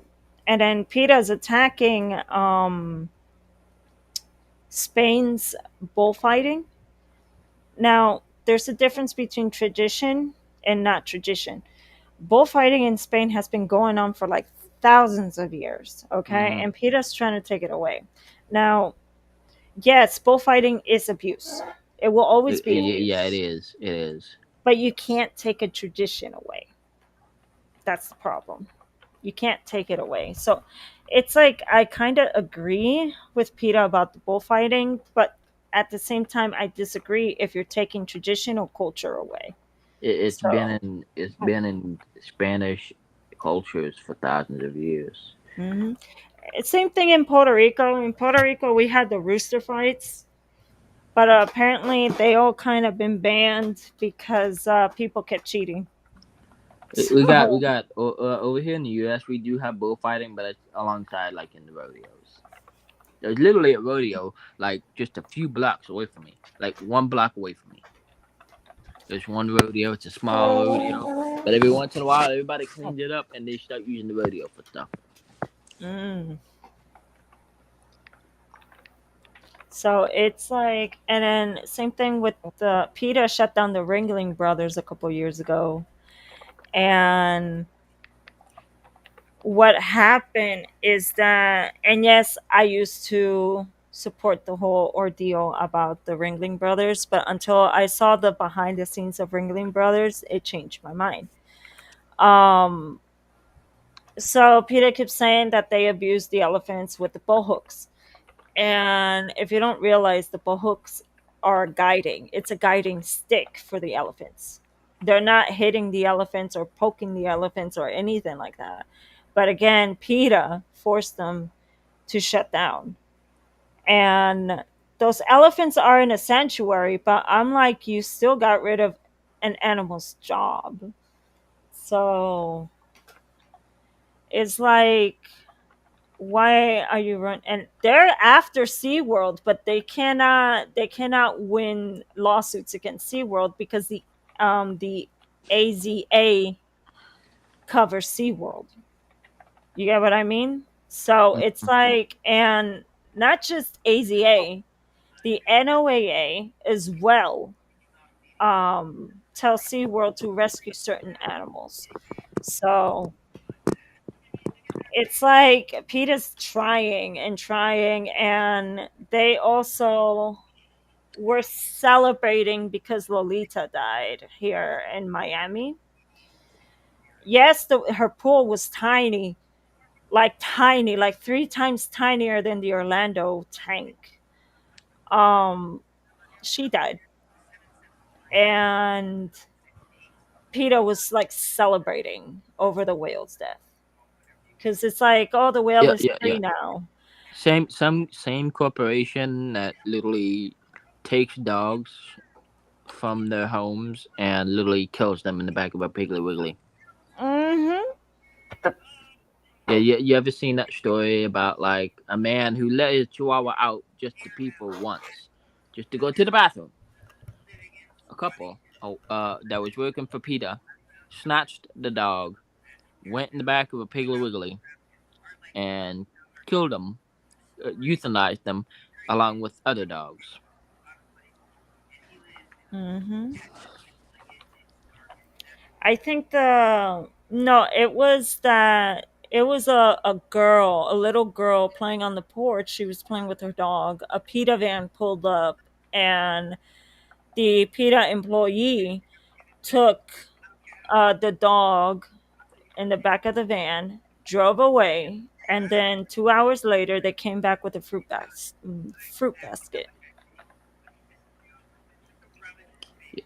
and then PETA's attacking Spain's bullfighting. Now, there's a difference between tradition and not tradition. Bullfighting in Spain has been going on for like thousands of years, okay?
Hmm.
And PETA's trying to take it away. Now, yes, bullfighting is abuse. It will always be
Yeah, it
abuse.
is. It is.
But you can't take a tradition away. That's the problem. You can't take it away. So it's like I kind of agree with PETA about the bullfighting, but at the same time, I disagree if you're taking traditional culture away. So,
It's been in Spanish cultures for thousands of years.
mhm. Same thing in Puerto Rico. In Puerto Rico, we had the rooster fights, but apparently they all kind of been banned because people kept cheating.
We
So,
got over here in the U.S. We do have bullfighting, but it's alongside like in the rodeos. There's literally a rodeo like just a few blocks away from me, like 1 block away from me. There's one rodeo. It's a small rodeo, but every once in a while, everybody cleans it up and they start using the rodeo for stuff.
mm. So it's like, and then same thing with the PETA shut down the Ringling Brothers a couple years ago, and what happened is that, and yes, I used to support the whole ordeal about the Ringling Brothers, but until I saw the behind the scenes of Ringling Brothers, it changed my mind. Um, so Peter keeps saying that they abuse the elephants with the bull hooks, and if you don't realize, the bull hooks are guiding. It's a guiding stick for the elephants. They're not hitting the elephants or poking the elephants or anything like that. But again, PETA forced them to shut down. And those elephants are in a sanctuary, but I'm like, you still got rid of an animal's job. So it's like, why are you run? And they're after SeaWorld, but they cannot win lawsuits against SeaWorld because the AZA covers SeaWorld. You get what I mean? So it's like, and not just AZA, the NOAA as well tells SeaWorld to rescue certain animals. So it's like Peter's trying and trying, and they also were celebrating because Lolita died here in Miami. Yes, her pool was tiny, like 3 times tinier than the Orlando tank. Um, she died, and Peter was like celebrating over the whale's death because it's like, oh, the whale
Yeah,
is
yeah,
free
yeah.
now.
Same corporation that literally takes dogs from their homes and literally kills them in the back of a Piggly Wiggly.
Mm-hmm.
Yeah, you ever seen that story about like a man who let his chihuahua out just to pee for once, just to go to the bathroom? A couple, that was working for PETA, snatched the dog, went in the back of a Piggly Wiggly, and killed them, euthanized them, along with other dogs.
Mm-hmm. I think the no, it was that it was a girl, a little girl playing on the porch. She was playing with her dog. A PETA van pulled up, and the PETA employee took the dog in the back of the van, drove away, and then 2 hours later they came back with a fruit basket.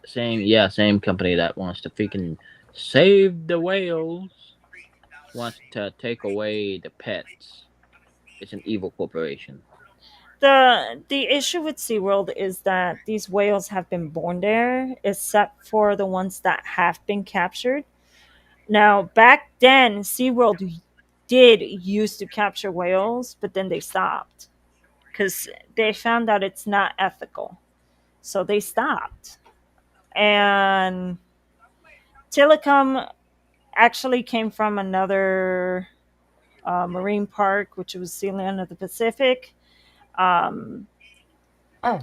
Same company that wants to freaking save the whales wants to take away the pets. It's an evil corporation.
The issue with SeaWorld is that these whales have been born there, except for the ones that have been captured. Now, back then, SeaWorld did used to capture whales, but then they stopped because they found out it's not ethical. So they stopped. And Tillicum actually came from another marine park, which was Sealand of the Pacific. Um,
Oh,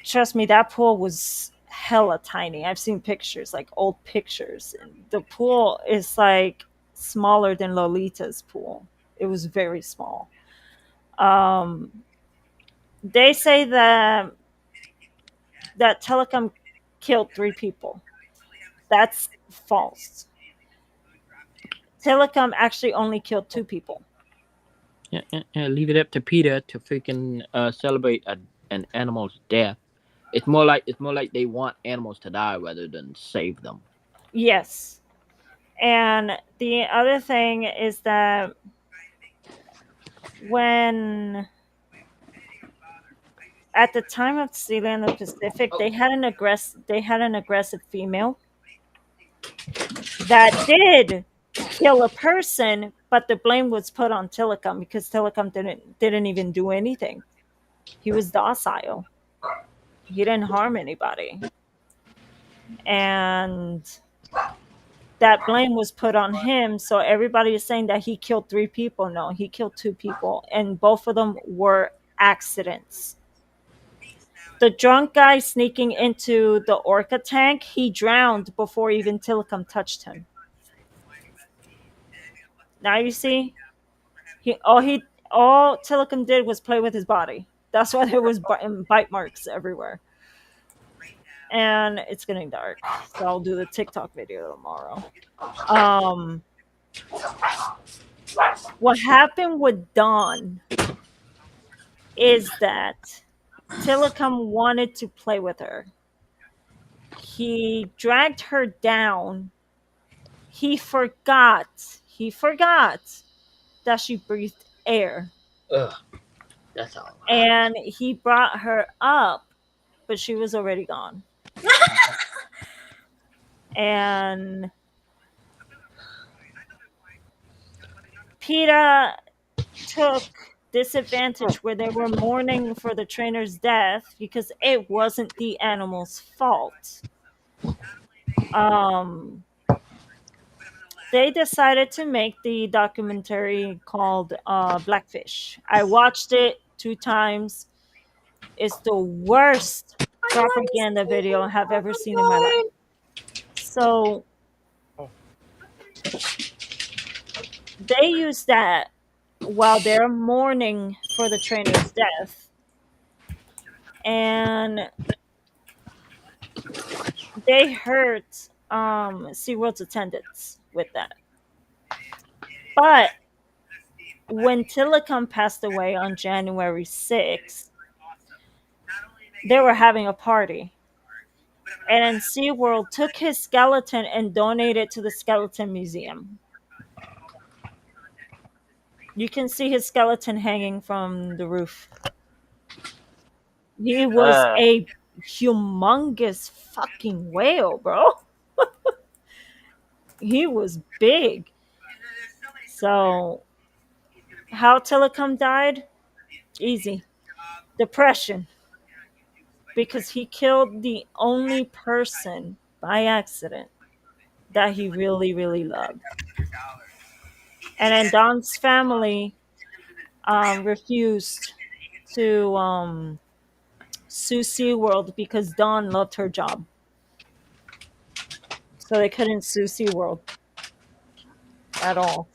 Trust me, that pool was hella tiny. I've seen pictures, like old pictures. And the pool is like smaller than Lolita's pool. It was very small. Um, they say that Telecom killed 3 people. That's false. Telecom actually only killed 2 people.
Yeah, leave it up to PETA to freaking celebrate an animal's death. It's more like they want animals to die rather than save them.
Yes. And the other thing is that when at the time of Sealand in the Pacific, they had an aggressive female that did kill a person, but the blame was put on Telecom because Telecom didn't even do anything. He was docile. He didn't harm anybody. And that blame was put on him. So everybody is saying that he killed 3 people. No, he killed 2 people, and both of them were accidents. The drunk guy sneaking into the Orca tank, he drowned before even Telecom touched him. Now you see, all Telecom did was play with his body. That's why there was bite marks everywhere. And it's getting dark, so I'll do the TikTok video tomorrow. What happened with Dawn is that Telecom wanted to play with her. He dragged her down. He forgot that she breathed air.
Ugh, that's all.
And he brought her up, but she was already gone. And PETA took disadvantage where they were mourning for the trainer's death because it wasn't the animal's fault. They decided to make the documentary called Blackfish. I watched it 2 times. It's the worst propaganda video I have ever seen in my life. So they use that while they're mourning for the trainer's death. And they hurt SeaWorld's attendance with that. But when Telecom passed away on January 6th, they were having a party. And then SeaWorld took his skeleton and donated it to the Skeleton Museum. You can see his skeleton hanging from the roof. He was a humongous fucking whale, bro. He was big. So, how Telecom died? Easy. Depression. Because he killed the only person by accident that he really, really loved. And then Don's family refused to sue SeaWorld because Dawn loved her job. So they couldn't sue SeaWorld at all.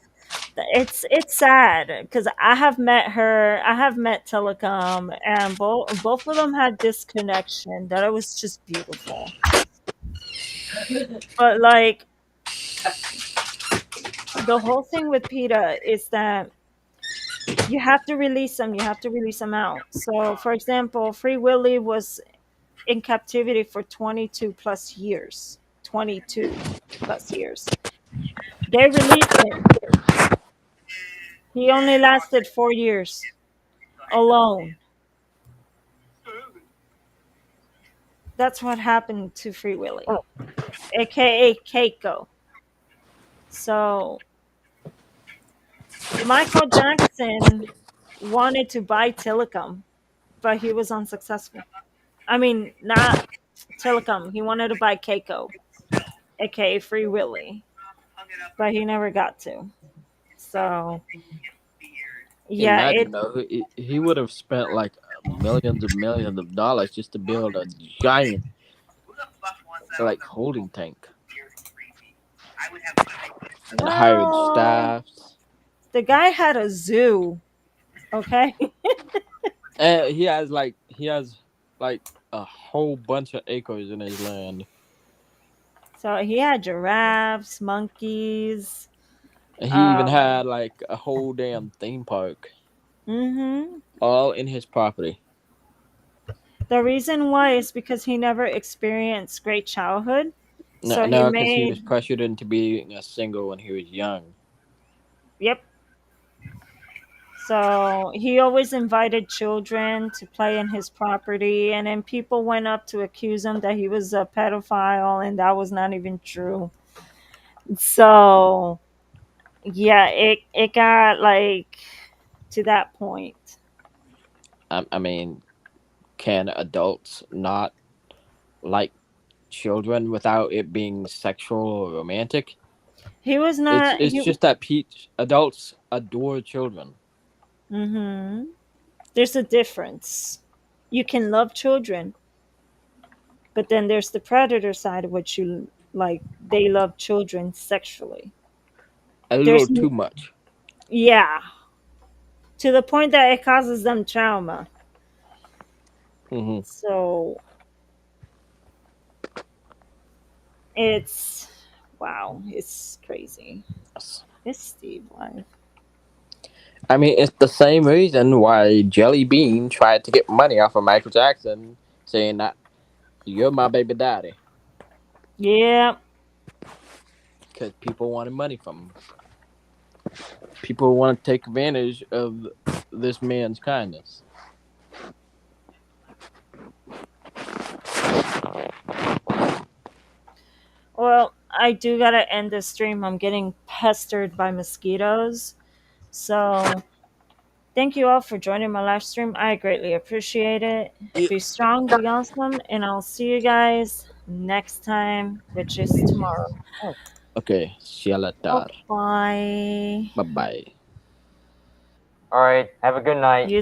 It's sad because I have met Telecom, and both of them had this connection that it was just beautiful. But like the whole thing with PETA is that you have to release them. You have to release them out. So, for example, Free Willy was in captivity for 22 plus years. 22 plus years. They released him. He only lasted 4 years alone. That's what happened to Free Willy, aka Keiko. So Michael Jackson wanted to buy Telecom, but he was unsuccessful. I mean, not Telecom. He wanted to buy Keiko, aka Free Willy, but he never got to. So yeah,
Imagine though, he would have spent like millions of dollars just to build a giant like holding tank and hired
well,
staffs.
the guy had a zoo. Okay.
And he has like a whole bunch of acres in his land.
So he had giraffes, monkeys.
And he even had like a whole damn theme park.
Mm-hmm.
All in his property.
The reason why is because he never experienced great childhood.
No, because he was pressured into being a single when he was young.
Yep. So he always invited children to play in his property, and then people went up to accuse him that he was a pedophile, and that was not even true. So yeah, it got like to that point.
I mean, can adults not like children without it being sexual or romantic?
He was
It's
not
it's
he.
just that adults adore children.
Mhm. There's a difference. You can love children, but then there's the predator side of which you like they love children sexually.
A little
There's
too much.
yeah, to the point that it causes them trauma.
Hmm.
So it's wow, it's crazy. It's Steve live.
I mean, it's the same reason why Jelly Bean tried to get money off of Michael Jackson, saying that you're my baby daddy,
Yeah.
because people wanted money from him. People want to take advantage of this man's kindness.
Well, I do gotta end this stream. I'm getting pestered by mosquitoes. So thank you all for joining my live stream. I greatly appreciate it. Be strong, be awesome, and I'll see you guys next time, which is tomorrow.
Okay, Shialatar.
Bye.
Bye bye.
All right. Have a good night.
You